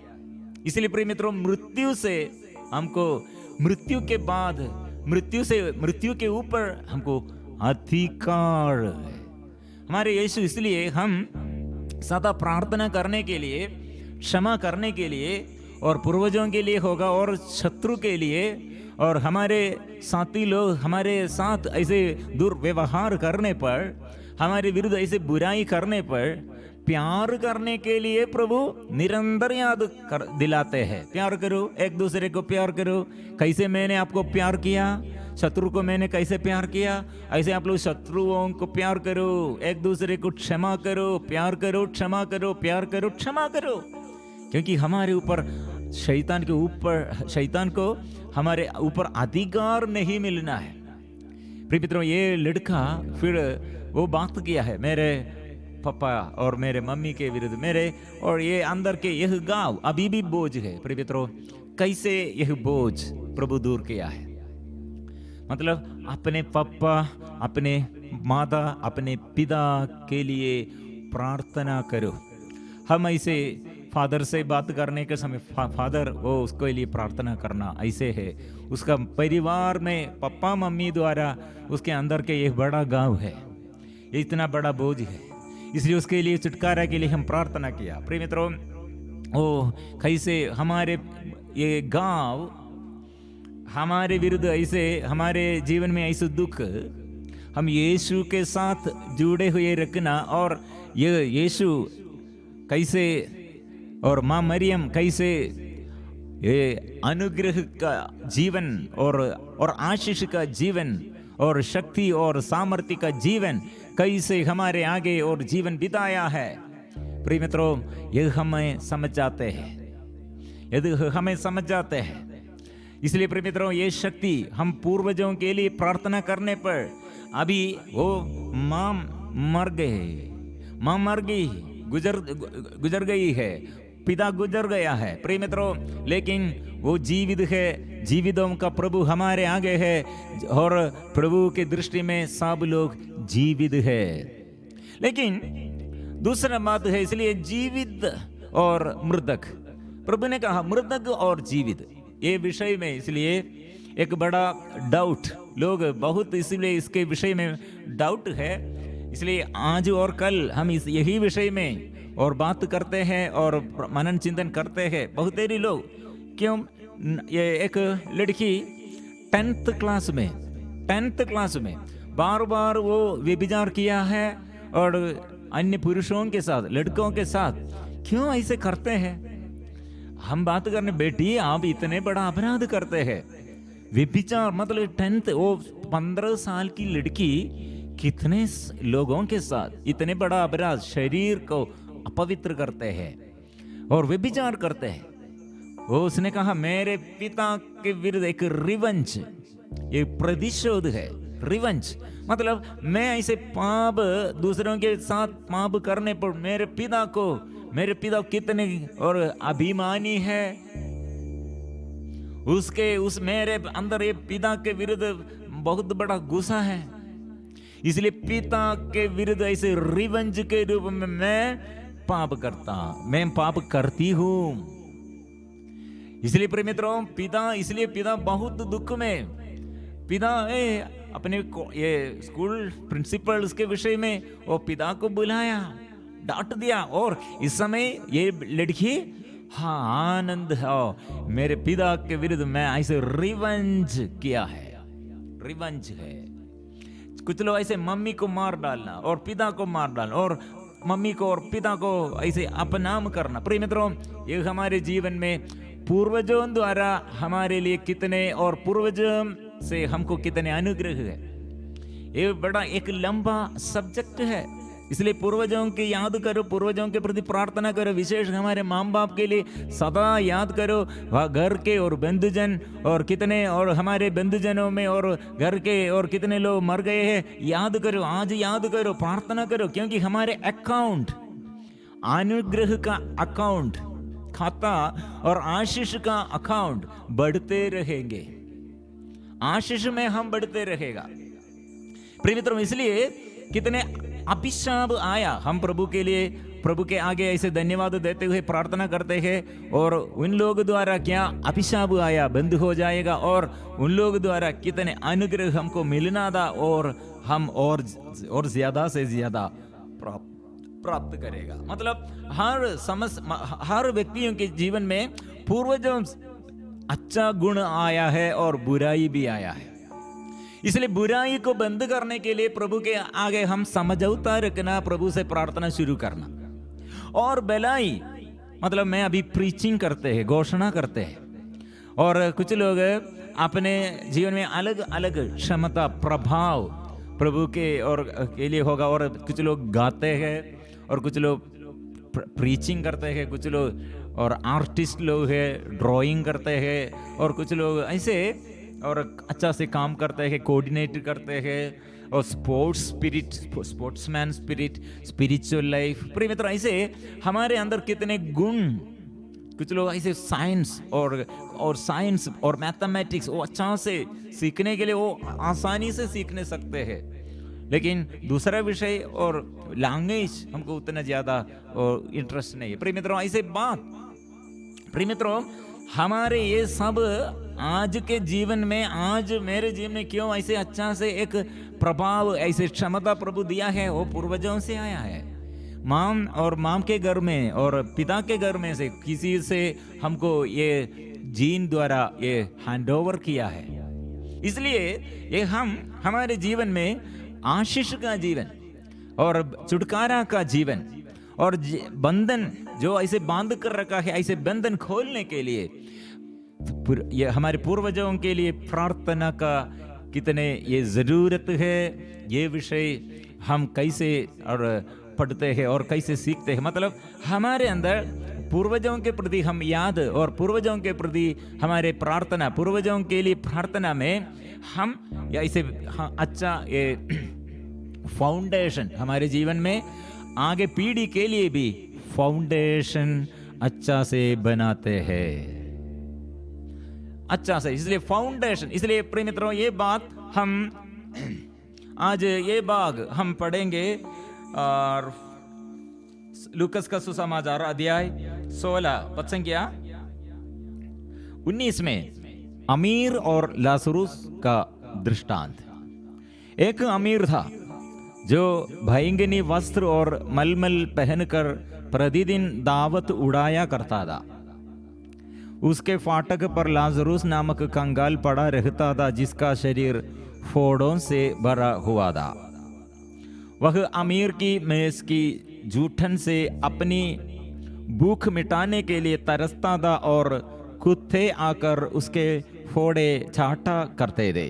इसलिए प्रिय मित्रों, मृत्यु से हमको, मृत्यु के बाद, मृत्यु के ऊपर हमको अधिकार है। हमारे यीशु, इसलिए हम सदा प्रार्थना करने के लिए, क्षमा करने के लिए, और पूर्वजों के लिए होगा और शत्रु के लिए और हमारे साथी लोग हमारे साथ ऐसे दुर्व्यवहार करने पर, हमारे विरुद्ध ऐसे बुराई करने पर, प्यार करने के लिए प्रभु निरंतर याद दिलाते हैं। प्यार करो, एक दूसरे को प्यार करो। कैसे मैंने आपको प्यार किया, शत्रु को मैंने कैसे प्यार किया, ऐसे आप लोग शत्रुओं को प्यार करो, एक दूसरे को क्षमा करो, प्यार करो, क्षमा करो, प्यार करो, क्षमा करो। क्योंकि हमारे ऊपर शैतान को हमारे ऊपर अधिकार नहीं मिलना है। प्रिय मित्रों, ये लड़का फिर वो बात किया है मेरे पापा और मेरे मम्मी के विरुद्ध, मेरे और ये अंदर के यह गांव अभी भी बोझ है। प्रिय मित्रों, कैसे यह बोझ प्रभु दूर किया है? मतलब अपने पापा, अपने माता, अपने पिता के लिए प्रार्थना करो। हम ऐसे फादर से बात करने के समय फादर वो उसके लिए प्रार्थना करना ऐसे है। उसका परिवार में पापा मम्मी द्वारा उसके अंदर के एक बड़ा गांव है, ये इतना बड़ा बोझ है, इसलिए उसके लिए छुटकारा के लिए हम प्रार्थना किया। प्रिय मित्रों, ओ कैसे हमारे ये गांव हमारे विरुद्ध ऐसे, हमारे जीवन में ऐसे दुख हम यीशु के साथ जुड़े हुए रखना, और ये यीशु कैसे और माँ मरियम कैसे ये अनुग्रह का जीवन और आशीष का जीवन और शक्ति और सामर्थ्य का जीवन कैसे हमारे आगे और जीवन बिताया है। प्रिय मित्रों, ये हमें समझ जाते हैं, यदि हमें समझ जाते हैं। इसलिए प्रिय मित्रों, ये शक्ति हम पूर्वजों के लिए प्रार्थना करने पर, अभी वो माँ मर गई, गुजर गई है, पिता गुजर गया है। प्रिय मित्रों, लेकिन वो जीवित है, जीवितों का प्रभु हमारे आगे है, और प्रभु की दृष्टि में सब लोग जीवित है। लेकिन दूसरा बात है, इसलिए जीवित और मृतक, प्रभु ने कहा मृतक और जीवित, ये विषय में इसलिए एक बड़ा डाउट, लोग बहुत इसलिए इसके विषय में डाउट है। इसलिए आज और कल हम यही विषय में और बात करते हैं और मनन चिंतन करते हैं। बहुत देरी लोग क्यों, ये एक लड़की 10th क्लास में बार बार वो व्यभिचार किया है और अन्य पुरुषों के साथ, लड़कों के साथ, क्यों ऐसे करते हैं? हम बात करने, बेटी आप इतने बड़ा अपराध करते हैं, व्यभिचार मतलब 10th, वो 15 साल की लड़की कितने लोगों के साथ इतने बड़ा अपराध, शरीर को अपवित्र करते हैं और व्यभिचार करते हैं। वो उसने कहा मेरे पिता के विरुद्ध एक रिवेंज, ये प्रतिशोध है। रिवेंज मतलब मैं ऐसे पाप दूसरों के साथ पाप करने पर मेरे पिता कितने और अभिमानी है, उस मेरे अंदर ये पिता के विरुद्ध बहुत बड़ा गुस्सा है, इसलिए पिता के विरुद्ध ऐसे रिवेंज के रूप में मैं पाप करती हूं। इसलिए प्रिय मित्रों, पिता बहुत दुख में, पिता अपने ये स्कूल प्रिंसिपल्स के विषय में वो पिता को बुलाया, डांट दिया, और इस समय ये लड़की हाँ आनंद है, मेरे पिता के विरुद्ध मैं ऐसे रिवेंज किया है। रिवेंज है, कुछ लोग ऐसे मम्मी को मार डालना और पिता को मार डालना और मम्मी को और पिता को ऐसे अपनाम करना। प्रिय मित्रों, ये हमारे जीवन में पूर्वजों द्वारा हमारे लिए कितने और पूर्वजों से हमको कितने अनुग्रह है, ये बड़ा एक लंबा सब्जेक्ट है। इसलिए पूर्वजों की याद करो, पूर्वजों के प्रति प्रार्थना करो, विशेष हमारे माँ बाप के लिए सदा याद करो। वह घर के और बंधुजन और कितने और हमारे बंधुजनों में और घर के और कितने लोग मर गए हैं, याद करो, आज याद करो, प्रार्थना करो, क्योंकि हमारे अकाउंट, अनुग्रह का अकाउंट खाता और आशीष का अकाउंट बढ़ते रहेंगे, आशीष में हम बढ़ते रहेगा। प्रिय मित्रों, इसलिए कितने अभिशाप आया, हम प्रभु के लिए, प्रभु के आगे ऐसे धन्यवाद देते हुए प्रार्थना करते हैं, और उन लोग द्वारा क्या अभिशाप आया, बंद हो जाएगा, और उन लोग द्वारा कितने अनुग्रह हमको मिलना था, और हम और ज्यादा से ज्यादा प्राप्त करेगा। मतलब हर व्यक्तियों के जीवन में पूर्वजों अच्छा गुण आया है और बुराई भी आया है। इसलिए बुराई को बंद करने के लिए प्रभु के आगे हम समझौता रखना, प्रभु से प्रार्थना शुरू करना। और भलाई मतलब मैं अभी प्रीचिंग करते हैं, घोषणा करते हैं, और कुछ लोग अपने जीवन में अलग अलग क्षमता प्रभाव प्रभु के और के लिए होगा, और कुछ लोग गाते हैं और कुछ लोग प्रीचिंग करते हैं, कुछ लोग और आर्टिस्ट लोग हैं, ड्राइंग करते हैं, और कुछ लोग ऐसे और अच्छा से काम करते हैं, कोऑर्डिनेट करते हैं, और sports spirit, sportsman spirit, spiritual life. प्रिय मित्र, ऐसे हमारे अंदर कितने गुण, कुछ लोग ऐसे साइंस और साइंस और मैथमेटिक्स वो अच्छा से सीखने के लिए वो आसानी से सीखने सकते हैं, लेकिन दूसरा विषय और लैंग्वेज हमको उतना ज़्यादा इंटरेस्ट नहीं है। प्रिय मित्रों, ऐसे बात, प्रिय मित्रों, हमारे ये सब आज के जीवन में, आज मेरे जीवन में क्यों ऐसे अच्छा से एक प्रभाव, ऐसे क्षमता प्रभु दिया है, वो पूर्वजों से आया है। माम के घर में और पिता के घर में से किसी से हमको ये जीन द्वारा ये हैंडओवर किया है। इसलिए ये हम हमारे जीवन में आशीष का जीवन और छुटकारा का जीवन और बंधन जो ऐसे बांध कर रखा है, ऐसे बंधन खोलने के लिए ये हमारे पूर्वजों के लिए प्रार्थना का कितने ये जरूरत है, ये विषय हम कैसे और पढ़ते हैं और कैसे सीखते हैं। मतलब हमारे अंदर पूर्वजों के प्रति हम याद और पूर्वजों के प्रति हमारे प्रार्थना, पूर्वजों के लिए प्रार्थना में हम ऐसे अच्छा ये फाउंडेशन हमारे जीवन में आगे पीढ़ी के लिए भी फाउंडेशन अच्छा से बनाते हैं, अच्छा से। इसलिए फाउंडेशन, इसलिए प्रिय मित्रों, ये बात हम आज ये भाग हम पढ़ेंगे और लूकस का सुसमाचार अध्याय 16 पद संख्या 19 में अमीर और लाजरुस का दृष्टांत। एक अमीर था जो बैंगनी वस्त्र और मलमल पहनकर प्रतिदिन दावत उड़ाया करता था। उसके फाटक पर लाजरुस नामक कंगाल पड़ा रहता था, जिसका शरीर फोड़ों से भरा हुआ था। वह अमीर की मेज की जूठन से अपनी भूख मिटाने के लिए तरसता था और कुत्ते आकर उसके फोड़े चाटा करते थे।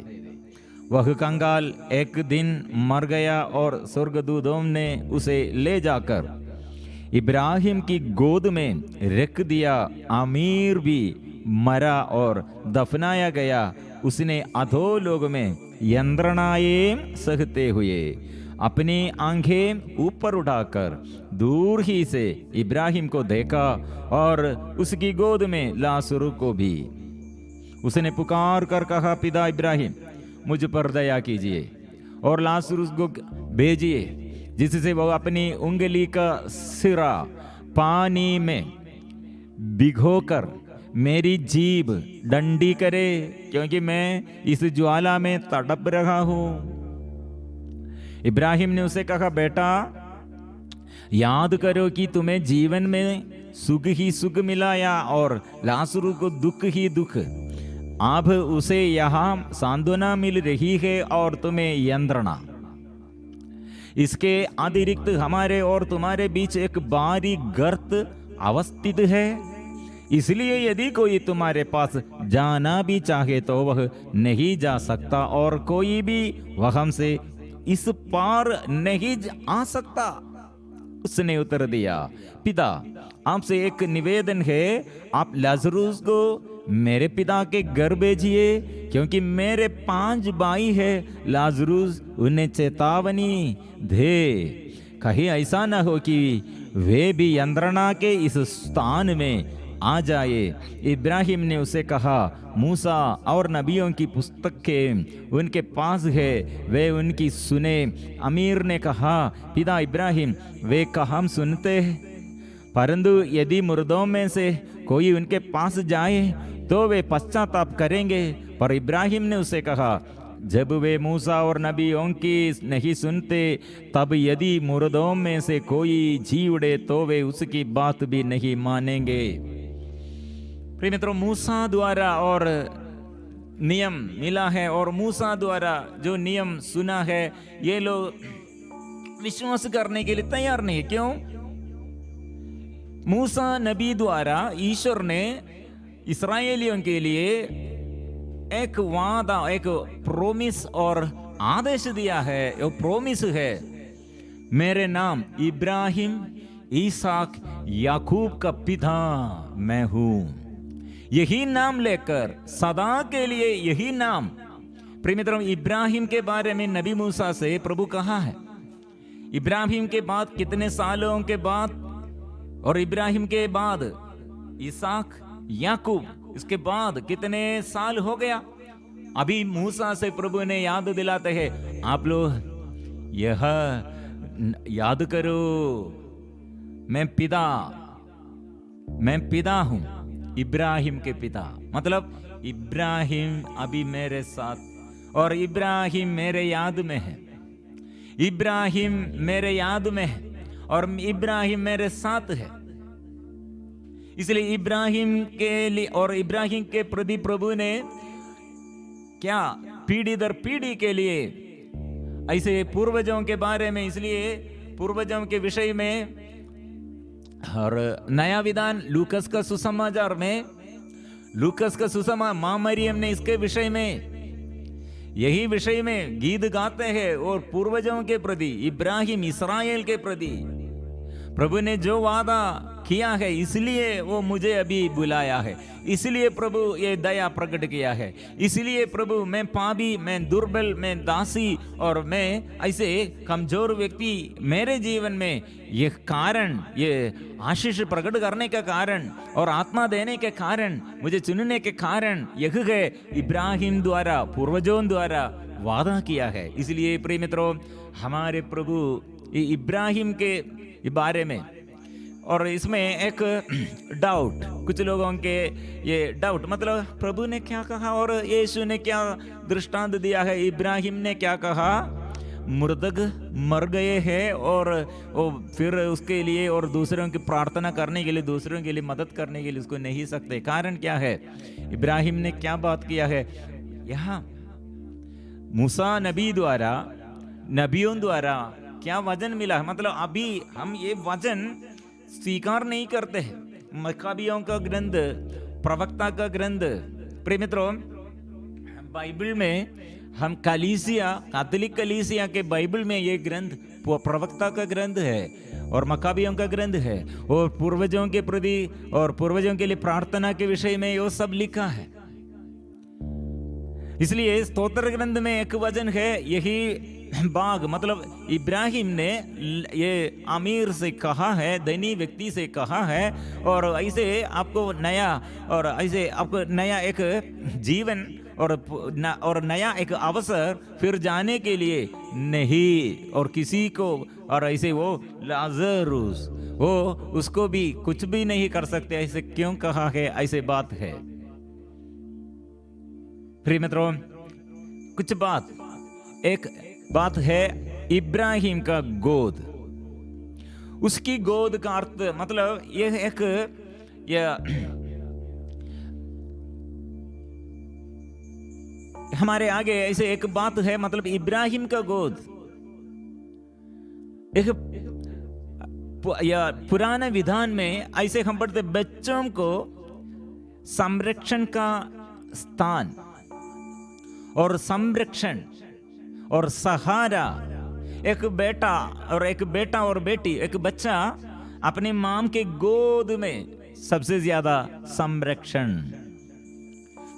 वह कंगाल एक दिन मर गया और स्वर्गदूतों ने उसे ले जाकर इब्राहिम की गोद में रख दिया। अमीर भी मरा और दफनाया गया। उसने अधोलोक में यंत्रणाएं सहते हुए अपनी आंखें ऊपर उठाकर दूर ही से इब्राहिम को देखा और उसकी गोद में लाजर को भी। उसने पुकार कर कहा, पिता इब्राहिम, मुझ पर दया कीजिए और लाजर को भेजिए, जिससे वो अपनी उंगली का सिरा पानी में भिगोकर मेरी जीभ डंडी करे, क्योंकि मैं इस ज्वाला में तड़प रहा हूं। इब्राहिम ने उसे कहा, बेटा, याद करो कि तुम्हें जीवन में सुख ही सुख मिलाया और लाजर को दुख ही दुख। अब उसे यहाँ सांत्वना मिल रही है और तुम्हें यंत्रणा। इसके अतिरिक्त हमारे और तुम्हारे बीच एक बारीक गर्त अवस्थित है। इसलिए यदि कोई तुम्हारे पास जाना भी चाहे तो वह नहीं जा सकता और कोई भी वहां से इस पार नहीं आ सकता। उसने उत्तर दिया, पिता, आपसे एक निवेदन है, आप लाजरुस को मेरे पिता के घर भेजिए, क्योंकि मेरे 5 भाई हैं। लाजरुस उन्हें चेतावनी दे, कहीं ऐसा न हो कि वे भी यंत्रणा के इस स्थान में आ जाए। इब्राहिम ने उसे कहा, मूसा और नबियों की पुस्तकें उनके पास है, वे उनकी सुने। अमीर ने कहा, पिता इब्राहिम, वे कहाँ सुनते हैं, परंतु यदि मुर्दों में से कोई उनके पास जाए तो वे पश्चाताप करेंगे। पर इब्राहिम ने उसे कहा, जब वे मूसा और नबियों की नहीं सुनते, तब यदि मुर्दों में से कोई जी उड़े तो वे उसकी बात भी नहीं मानेंगे। प्रिय मित्रों, मूसा द्वारा और नियम मिला है और मूसा द्वारा जो नियम सुना है, ये लोग विश्वास करने के लिए तैयार नहीं है। क्यों? मूसा नबी द्वारा ईश्वर ने इस्राएलियों के लिए एक वादा, एक प्रोमिस और आदेश दिया है। वो प्रोमिस है, मेरे नाम इब्राहिम, इसहाक, याकूब का पिता मैं हूं। यही नाम लेकर सदा के लिए यही नाम। प्रिय मित्रों, इब्राहिम के बारे में नबी मूसा से प्रभु कहा है। इब्राहिम के बाद कितने सालों के बाद, और इब्राहिम के बाद इसहाक, याकूब, इसके बाद कितने साल हो गया। अभी मूसा से प्रभु ने याद दिलाते हैं, आप लोग यह याद करो, मैं पिता हूं, इब्राहिम के पिता। मतलब इब्राहिम अभी मेरे साथ, और इब्राहिम मेरे याद में है, इब्राहिम मेरे याद में है, और इब्राहिम मेरे साथ है। इसलिए इब्राहिम के लिए और इब्राहिम के प्रति प्रभु ने क्या पीढ़ी दर पीढ़ी के लिए ऐसे पूर्वजों के बारे में, इसलिए पूर्वजों के विषय में और नया विधान लूकस का सुसमाचार में, लूकस का सुसमाचार मां मरियम ने इसके विषय में, यही विषय में गीत गाते हैं। और पूर्वजों के प्रति, इब्राहिम, इस्राएल के प्रति प्रभु ने जो वादा किया है, इसलिए वो मुझे अभी बुलाया है, इसलिए प्रभु ये दया प्रकट किया है, इसलिए प्रभु मैं पापी, मैं दुर्बल, मैं दासी और मैं ऐसे कमजोर व्यक्ति, मेरे जीवन में ये कारण, ये आशीष प्रकट करने का कारण और आत्मा देने के कारण, मुझे चुनने के कारण यह है इब्राहिम द्वारा, पूर्वजों द्वारा वादा किया है। इसलिए प्रिय मित्रों, हमारे प्रभु इब्राहिम के बारे में, और इसमें एक डाउट, कुछ लोगों के ये डाउट, मतलब प्रभु ने क्या कहा और यीशु ने क्या दृष्टांत दिया है। इब्राहिम ने क्या कहा? मृतक मर गए हैं और वो फिर उसके लिए और दूसरों की प्रार्थना करने के लिए, दूसरों के लिए मदद करने के लिए उसको नहीं सकते। कारण क्या है? इब्राहिम ने क्या बात किया है? यहाँ मूसा नबी द्वारा, नबियों द्वारा क्या वचन मिला है, मतलब अभी हम ये वचन स्वीकार नहीं करते हैं। मक्काबियों का ग्रंथ, प्रवक्ता का ग्रंथ, प्रिय मित्रों, बाइबल में हम कलीसिया, कैथोलिक कलीसिया के बाइबल में ये ग्रंथ प्रवक्ता का ग्रंथ है और मक्काबियों का ग्रंथ है, और पूर्वजों के प्रति और पूर्वजों के लिए प्रार्थना के विषय में ये सब लिखा है। इसलिए स्तोत्र ग्रंथ में एक वचन है, यही बाग, मतलब इब्राहिम ने ये अमीर से कहा है, धनी व्यक्ति से कहा है, और ऐसे आपको नया, और ऐसे आपको नया एक जीवन और नया एक अवसर फिर जाने के लिए नहीं, और किसी को, और ऐसे वो लाजरुस, वो उसको भी कुछ भी नहीं कर सकते। ऐसे क्यों कहा है? ऐसे बात है। प्रिय मित्रों, कुछ बात, एक बात है इब्राहिम का गोद, उसकी गोद का अर्थ, मतलब यह एक, हमारे आगे ऐसे एक बात है, मतलब इब्राहिम का गोद एक पुराने विधान में ऐसे हम पढ़ते, बच्चों को संरक्षण का स्थान और संरक्षण और सहारा, एक बेटा और बेटी, एक बच्चा अपने मां के गोद में सबसे ज्यादा संरक्षण,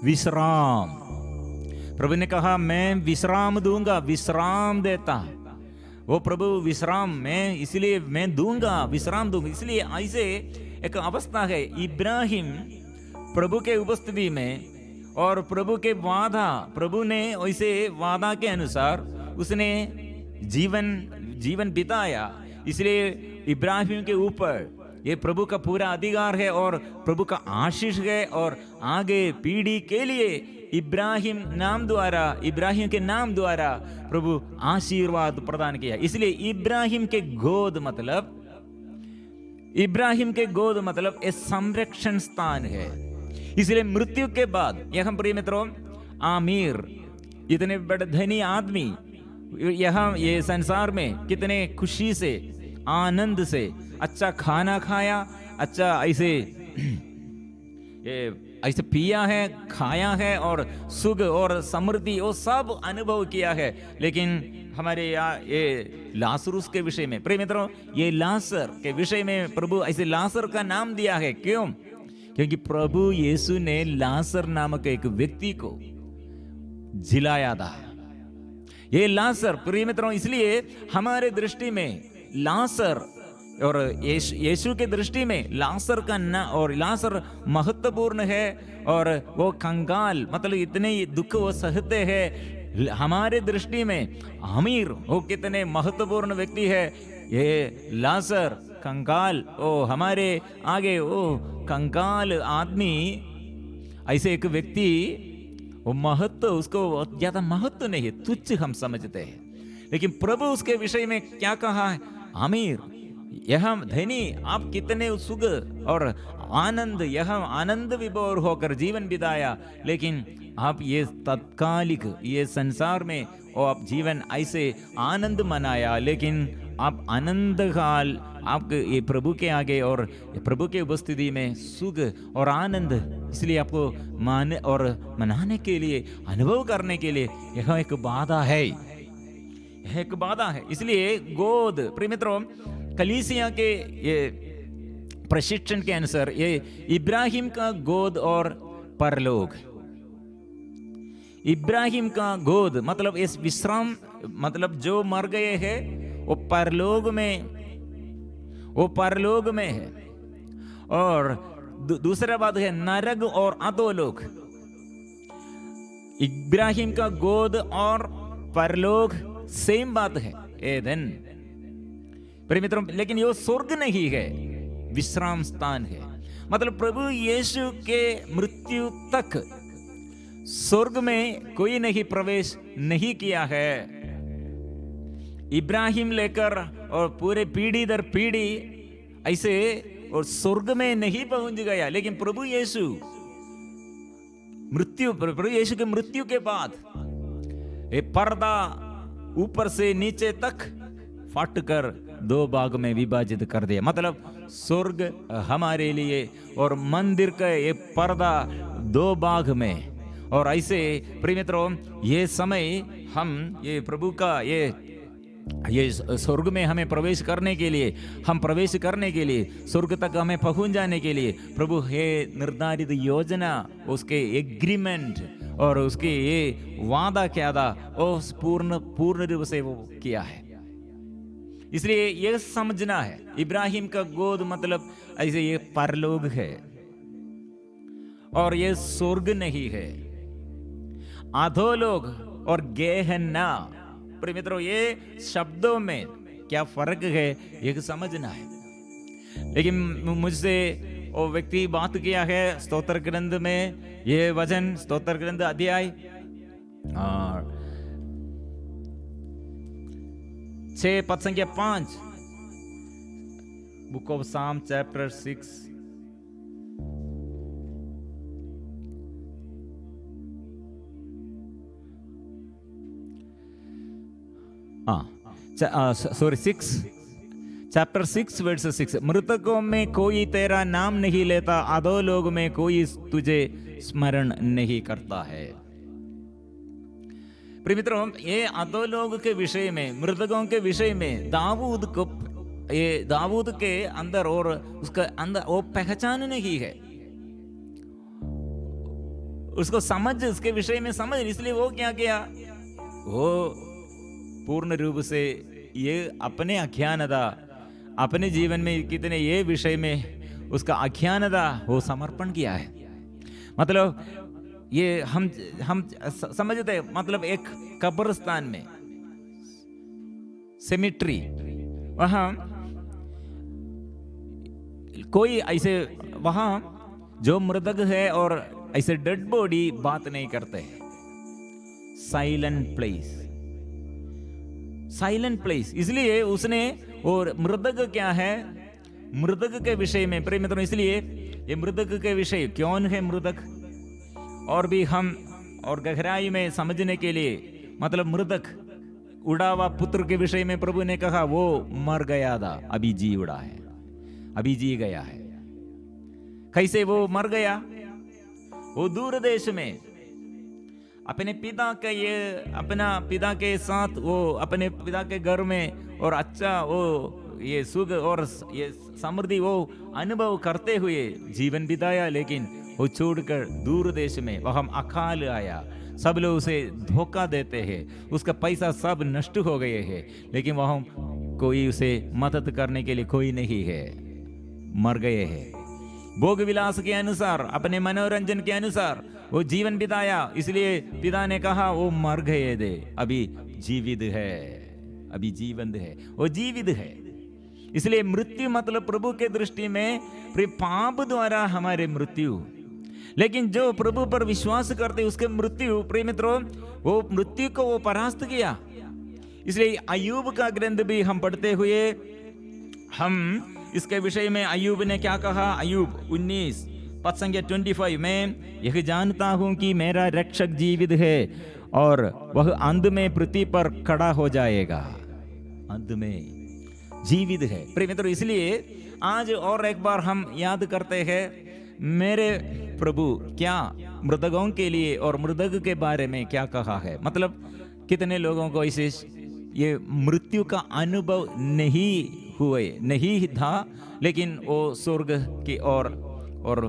विश्राम। प्रभु ने कहा, मैं विश्राम दूंगा, विश्राम देता। वो प्रभु विश्राम, मैं इसलिए मैं दूंगा, विश्राम दूंगा। इसलिए ऐसे एक अवस्था है। इब्राहिम प्रभु के उपस्थिति में और प्रभु के वादा, प्रभु ने वैसे वादा के अनुसार उसने जीवन बिताया। इसलिए इब्राहिम के ऊपर ये प्रभु का पूरा अधिकार है और प्रभु का आशीष है, और आगे पीढ़ी के लिए इब्राहिम के नाम द्वारा प्रभु आशीर्वाद प्रदान किया। इसलिए इब्राहिम के गोद मतलब एक संरक्षण स्थान है। इसलिए मृत्यु के बाद यह प्रिय मित्रों आमिर इतने बड़े धनी आदमी यहाँ ये संसार में कितने खुशी से आनंद से अच्छा खाना खाया, अच्छा ऐसे पिया है, खाया है और सुख और समृद्धि वो सब अनुभव किया है। लेकिन हमारे यहाँ ये लासरुस के विषय में प्रिय मित्रों, ये लासर के विषय में प्रभु ऐसे लासर का नाम दिया है। क्यों? क्योंकि प्रभु यीशु ने लासर नामक एक व्यक्ति को जिलाया था। ये लासर प्रिय मित्रों, इसलिए हमारे दृष्टि में लासर और यीशु के दृष्टि में लासर का ना और लासर महत्वपूर्ण है। और वो कंगाल मतलब इतने दुख वो सहते हैं। हमारे दृष्टि में अमीर वो कितने महत्वपूर्ण व्यक्ति है। ये लासर कंगाल ओ हमारे आगे वो कंगाल आदमी ऐसे एक व्यक्ति वो महत्व उसको ज्यादा महत्व नहीं है, तुच्छ हम समझते हैं। लेकिन प्रभु उसके विषय में क्या कहा है? अमीर यह धनी आप कितने सुख और आनंद यह आनंद विभोर होकर जीवन बिताया, लेकिन आप ये तत्कालिक ये संसार में और आप जीवन ऐसे आनंद मनाया, लेकिन आप आनंद काल आपके ये प्रभु के आगे और प्रभु के उपस्थिति में सुख और आनंद इसलिए आपको माने और मनाने के लिए अनुभव करने के लिए यह एक बाधा है, यह एक बाधा है। इसलिए गोद प्रिय मित्रों कलीसिया के ये प्रशिक्षण के अनुसार ये इब्राहिम का गोद और परलोक, इब्राहिम का गोद मतलब इस विश्राम मतलब जो मर गए हैं वो परलोक में है। और दूसरा बात है नरक और अधोलोक। इब्राहिम का गोद और परलोक सेम बात है, एदन प्रिय मित्रों। लेकिन ये स्वर्ग नहीं है, विश्राम स्थान है। मतलब प्रभु यीशु के मृत्यु तक स्वर्ग में कोई नहीं प्रवेश नहीं किया है। इब्राहिम लेकर और पूरे पीढ़ी दर पीढ़ी ऐसे और स्वर्ग में नहीं पहुंच गया। लेकिन प्रभु यीशु के मृत्यु के बाद ये पर्दा ऊपर से नीचे तक फट कर दो भाग में विभाजित कर दिया। मतलब स्वर्ग हमारे लिए और मंदिर का ये पर्दा दो भाग में। और ऐसे प्रिय मित्रों ये समय हम ये प्रभु का ये स्वर्ग में हमें प्रवेश करने के लिए, हम प्रवेश करने के लिए स्वर्ग तक हमें पहुंच जाने के लिए प्रभु है निर्धारित योजना, उसके एग्रीमेंट और उसके ये वादा क्या था उस पूर्ण रूप से वो किया है। इसलिए ये समझना है इब्राहिम का गोद मतलब ऐसे ये परलोक है और ये स्वर्ग नहीं है। अधोलोक और गेहन्ना प्रिय मित्रों ये शब्दों में क्या फर्क है ये समझना है। लेकिन मुझसे वो व्यक्ति बात किया है स्तोत्र ग्रंथ में, ये वचन स्तोत्र ग्रंथ अध्याय 6 पद संख्या 5, बुक ऑफ साम चैप्टर 6 6 चैप्टर 6 वर्स 6, मृतकों में कोई तेरा नाम नहीं लेता, अधोलोक में कोई तुझे स्मरण नहीं करता है। प्रिय मित्रों ये अधोलोक के विषय में, मृतकों के विषय में दाऊद के अंदर और उसका अंदर वो पहचान नहीं है, उसको समझ, उसके विषय में समझ। इसलिए वो क्या किया, वो पूर्ण रूप से ये अपने अज्ञानता अपने जीवन में कितने ये विषय में उसका अज्ञानता वो समर्पण किया है। मतलब ये हम समझते मतलब एक कब्रिस्तान में सेमेट्री, वहां कोई ऐसे वहां जो मृतक है और ऐसे डेड बॉडी बात नहीं करते, साइलेंट प्लेस, साइलेंट प्लेस। इसलिए उसने और मृतक क्या है, मृतक के विषय में प्रिय मित्रों इसलिए ये मृतक के विषय कौन है मृतक, और भी हम और गहराई में समझने के लिए, मतलब मृतक उड़ा हुआ पुत्र के विषय में प्रभु ने कहा वो मर गया था, अभी जी उड़ा है, अभी जी गया है। कैसे वो मर गया? वो दूर देश में अपने पिता पिता के साथ, वो अपने पिता के घर में, और अच्छा वो ये सुख और ये समृद्धि वो अनुभव करते हुए जीवन बिताया, लेकिन वो छोड़कर दूर देश में वहां अकाल आया। सब लोग उसे धोखा देते हैं, उसका पैसा सब नष्ट हो गए हैं, लेकिन वहां कोई उसे मदद करने के लिए कोई नहीं है, मर गए हैं। भोग विलास के अनुसार, अपने मनोरंजन के अनुसार वो जीवन बिताया, इसलिए पिता ने कहा वो मर गए थे, अभी जीवित है, अभी जीवंत है, वो जीवित है। इसलिए मृत्यु मतलब प्रभु के दृष्टि में पाप द्वारा हमारे मृत्यु, लेकिन जो प्रभु पर विश्वास करते उसके मृत्यु, प्रिय मित्रों, वो मृत्यु को वो परास्त किया। इसलिए अय्यूब का ग्रंथ भी हम पढ़ते हुए हम इसके विषय में अय्यूब ने क्या कहा? अय्यूब 19 पद संख्या 25 में, यह जानता हूं कि मेरा रक्षक जीवित है और वह अंत में पृथ्वी पर खड़ा हो जाएगा। अंत में जीवित है। प्रिय मित्रों, इसलिए आज और एक बार हम याद करते हैं, मेरे प्रभु क्या मृतकों के लिए और मृतक के बारे में क्या कहा है। मतलब कितने लोगों को इसे ये मृत्यु का अनुभव नहीं था, लेकिन वो स्वर्ग की ओर और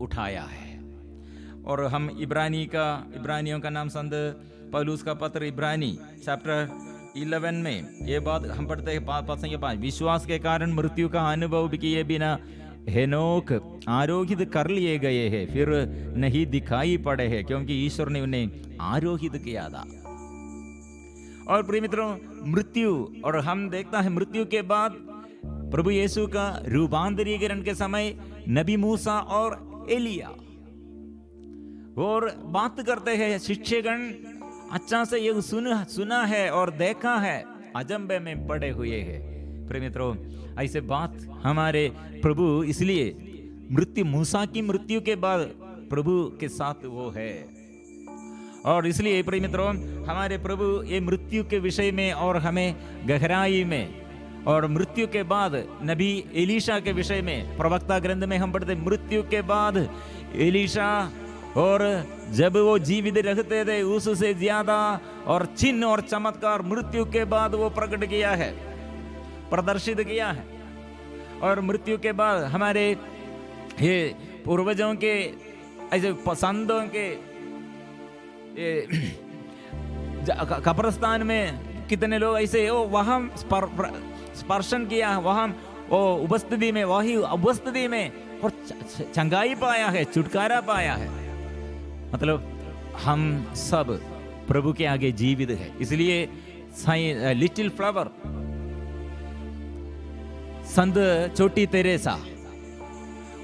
उठाया है। और हम इब्रानियों का नाम संत पौलुस का पत्र इब्रानी चैप्टर 11 में ये बात हम पढ़ते हैं 5, विश्वास के कारण मृत्यु का अनुभव भी किए बिना हेनोक आरोहित कर लिए गए हैं, फिर नहीं दिखाई पड़े हैं, क्योंकि ईश्वर ने उन्हें आरोहित किया था। और प्रिय मित्रों, मृत्यु, और हम देखता है मृत्यु के बाद प्रभु यीशु का रूपांतरीकरण के समय नबी मूसा और एलिया और बात करते हैं, शिष्यगण अच्छा से ये सुना है और देखा है, अजंबे में पड़े हुए हैं। प्रिय मित्रों, ऐसे बात हमारे प्रभु, इसलिए मूसा की मृत्यु के बाद प्रभु के साथ वो है। और इसलिए प्रिय मित्रों, हमारे प्रभु ये मृत्यु के विषय में और हमें गहराई में, और मृत्यु के बाद नबी एलीशा के विषय में प्रवक्ता ग्रंथ में हम पढ़ते, मृत्यु के बाद एलीशा, और जब वो जीवित रहते थे उससे ज्यादा और चिन्ह और चमत्कार मृत्यु के बाद वो प्रकट किया है, प्रदर्शित किया है। और मृत्यु के बाद हमारे ये पूर्वजों के ऐसे पसंदों के कब्रिस्तान में कितने लोग ऐसे वहां स्पर्शन किया, वहां वो उपस्थिति में, वही उपस्थिति में और चंगाई पाया है, छुटकारा पाया है। मतलब हम सब प्रभु के आगे जीवित है। इसलिए लिटिल फ्लावर संत छोटी तेरेसा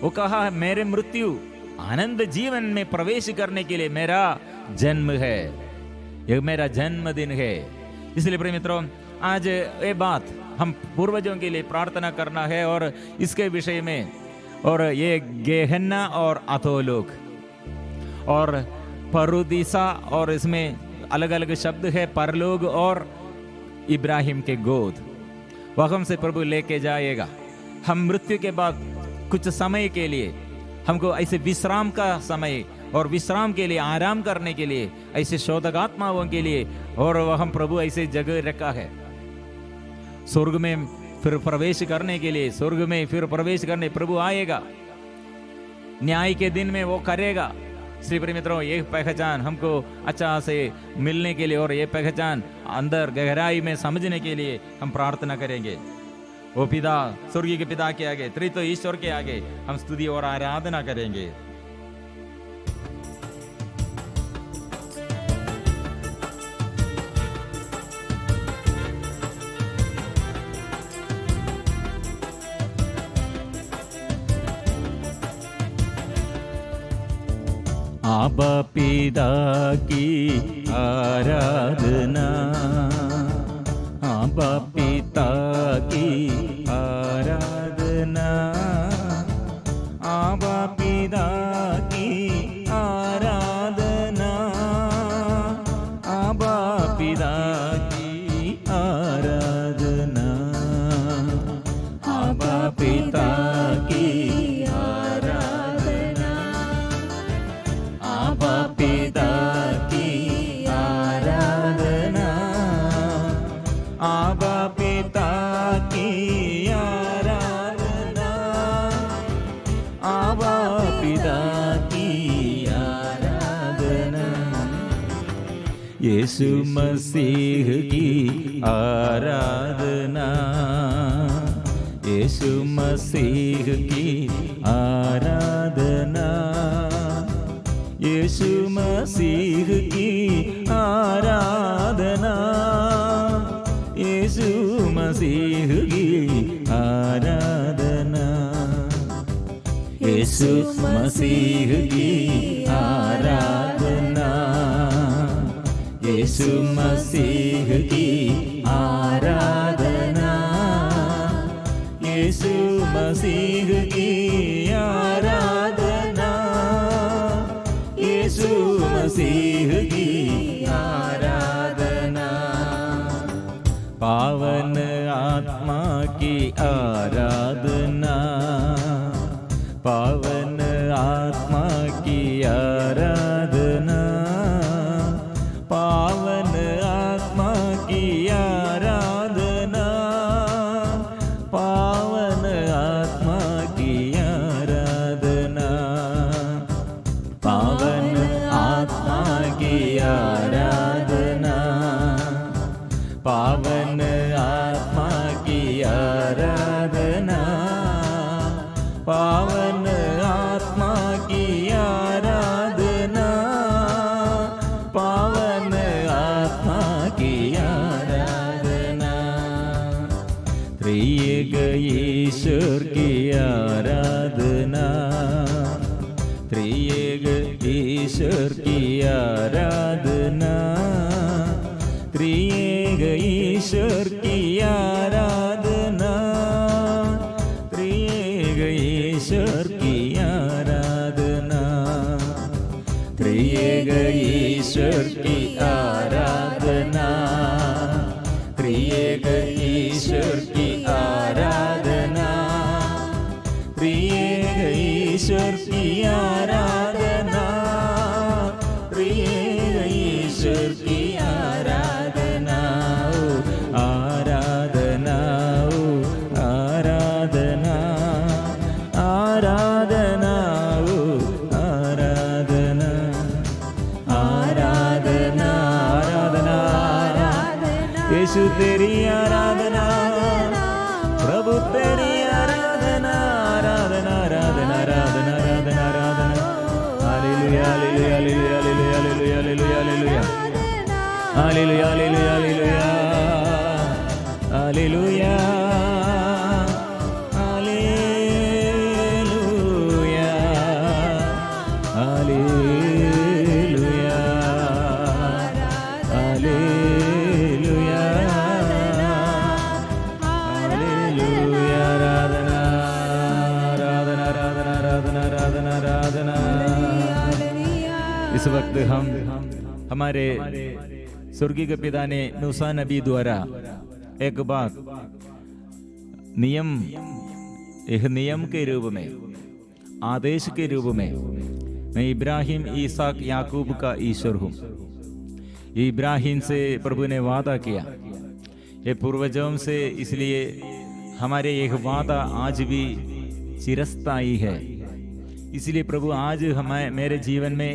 वो कहा, मेरे मृत्यु आनंद जीवन में प्रवेश करने के लिए मेरा जन्म है, यह मेरा जन्मदिन है। इसलिए प्रिय मित्रों, आज ये बात हम पूर्वजों के लिए प्रार्थना करना है, और इसके विषय में, और ये गेहन्ना और अधोलोक और परुदीसा, और इसमें अलग अलग शब्द है, परलोक और इब्राहिम के गोद, वह हमसे प्रभु लेके जाएगा। हम मृत्यु के बाद कुछ समय के लिए, हमको ऐसे विश्राम का समय, और विश्राम के लिए, आराम करने के लिए, ऐसे शोधकात्माओं के लिए, और वह हम प्रभु ऐसे जगह रखा है स्वर्ग में फिर प्रवेश करने के लिए। स्वर्ग में फिर प्रवेश करने प्रभु आएगा, न्याय के दिन में वो करेगा। श्री प्रिय मित्रों, ये पहचान हमको अच्छा से मिलने के लिए, और ये पहचान अंदर गहराई में समझने के लिए हम प्रार्थना करेंगे। वो पिता, स्वर्गीय के पिता के आगे, त्रित्व ईश्वर के आगे हम स्तुति और आराधना करेंगे। आबा पिता की आराधना, आबा पिता की आराधना, की आराधना, यीशु मसीह की आराधना, यीशु मसीह की आराधना, यीशु मसीह की आराधना, यीशु मसीह की आराधना, यीशु मसीह की आराधना, यीशु मसीह की आराधना, यीशु मसीह की आराधना, यीशु मसीह की आराधना, पावन आत्मा की आराधना, पावन आत्मा की आराधना, पावन आत्मा की आराधना, पावन आत्मा की आराधना, पावन आत्मा की आराधना, पावन आत्मा की आराधना, पावन आत्मा की आराधना, पावन आत्मा की आराधना, त्रिएक ईश्वर की आराधना, त्रिएक ईश्वर की आराधना, त्रिएक ईश्वर की आराधना, त्रिएक ईश्वर की आराधना, त्रिएक ईश्वर की आराधना, त्रिएक ईश्वर की आराधना, त्रिएक ईश्वर की आराधना, त्रिएक ईश्वर की आराधना, आराधना, आराधना, आराधना, आराधना, आराधना, आराधना, यीशु तेरी आराधना, प्रभु तेरी आराधना, आराधना, आराधना, आराधना, आराधना, आराधना, हालेलुया, हालेलुया, हालेलुया, हालेलुया, हालेलुया, हालेलुया, हालेलुया, हालेलुया, हालेलुया, हालेलुया, हालेलुया, हालेलुया, हालेलुया, आराधना, आराधना, आराधना, आराधना, आराधना, आराधना। इस वक्त हम हमारे स्वर्गीय पिता ने मूसा नबी द्वारा एक बात एक नियम के रूप में, आदेश के रूप में, मैं इब्राहिम, ईसाक, याकूब का ईश्वर हूँ। इब्राहिम से प्रभु ने वादा किया, ये पूर्वजों से, इसलिए हमारे एक वादा आज भी चिरस्थायी है। इसलिए प्रभु आज मेरे जीवन में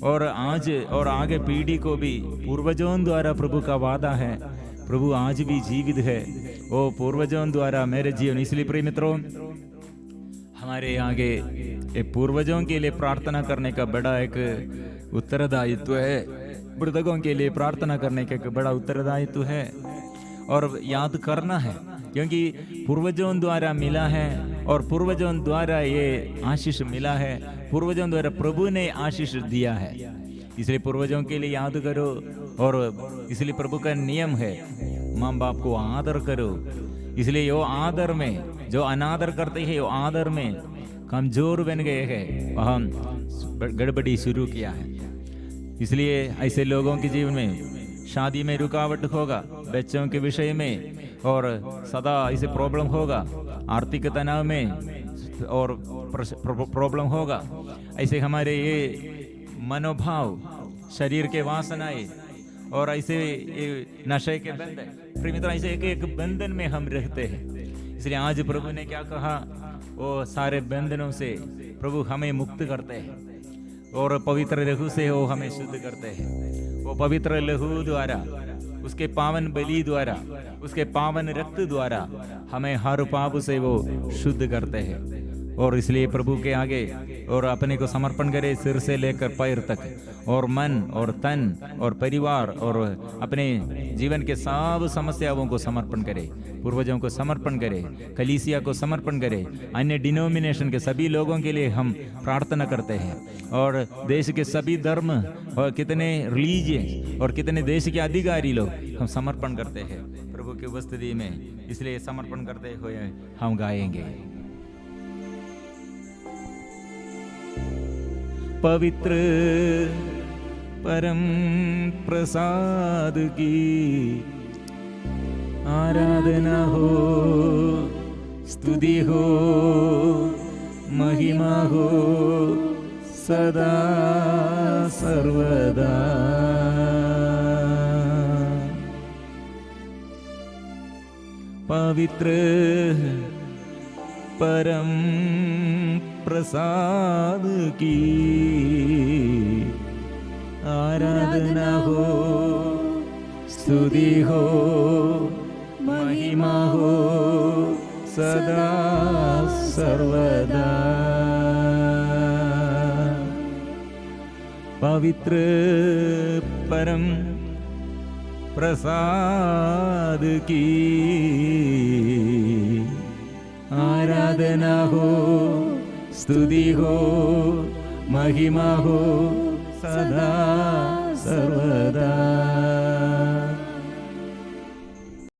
और आज और आगे पीढ़ी को भी पूर्वजों द्वारा प्रभु का वादा है, प्रभु आज भी जीवित है। वो पूर्वजों द्वारा मेरे जीवन, इसलिए प्रिय मित्रों, हमारे आगे एक पूर्वजों के लिए प्रार्थना करने का बड़ा एक उत्तरदायित्व है। मृतकों के लिए प्रार्थना करने का एक बड़ा उत्तरदायित्व है और याद करना है, क्योंकि पूर्वजों द्वारा मिला है और पूर्वजों द्वारा ये आशीष मिला है, पूर्वजों द्वारा प्रभु ने आशीष दिया है। इसलिए पूर्वजों के लिए याद करो। और इसलिए प्रभु का नियम है, माँ बाप को आदर करो। इसलिए वो आदर में, जो अनादर करते हैं वो आदर में कमजोर बन गए हैं, वहाँ गड़बड़ी शुरू किया है। इसलिए ऐसे लोगों के जीवन में शादी में रुकावट होगा, बच्चों के विषय में और सदा ऐसे प्रॉब्लम होगा, आर्थिक तनाव में और प्रॉब्लम होगा। ऐसे हमारे ये मनोभाव, शरीर के वासनाएं और ऐसे नशे के बंधन, प्रिय मित्र, ऐसे एक बंधन में हम रहते हैं। इसलिए आज प्रभु ने क्या कहा, वो सारे बंधनों से प्रभु हमें मुक्त करते हैं और पवित्र लहू से वो हमें शुद्ध करते हैं। वो पवित्र लहू द्वारा, उसके पावन बलि द्वारा, उसके पावन रक्त द्वारा हमें हर पाप से वो शुद्ध करते हैं। और इसलिए प्रभु के आगे और अपने को समर्पण करे, सिर से लेकर पैर तक, और मन और तन और परिवार और अपने जीवन के सब समस्याओं को समर्पण करे, पूर्वजों को समर्पण करे, कलीसिया को समर्पण करे, अन्य डिनोमिनेशन के सभी लोगों के लिए हम प्रार्थना करते हैं, और देश के सभी धर्म और कितने रिलीजियस और कितने देश के अधिकारी लोग हम समर्पण करते हैं प्रभु की उपस्थिति में। इसलिए समर्पण करते हुए हम गाएंगे, पवित्र परम प्रसाद की आराधना हो, स्तुति हो, महिमा हो सदा सर्वदा। पवित्र परम प्रसाद की आराधना हो, स्तुति हो, महिमा हो सदा सर्वदा। पवित्र परम प्रसाद की आराधना हो, स्तुति हो, महिमा हो सदा सर्वदा।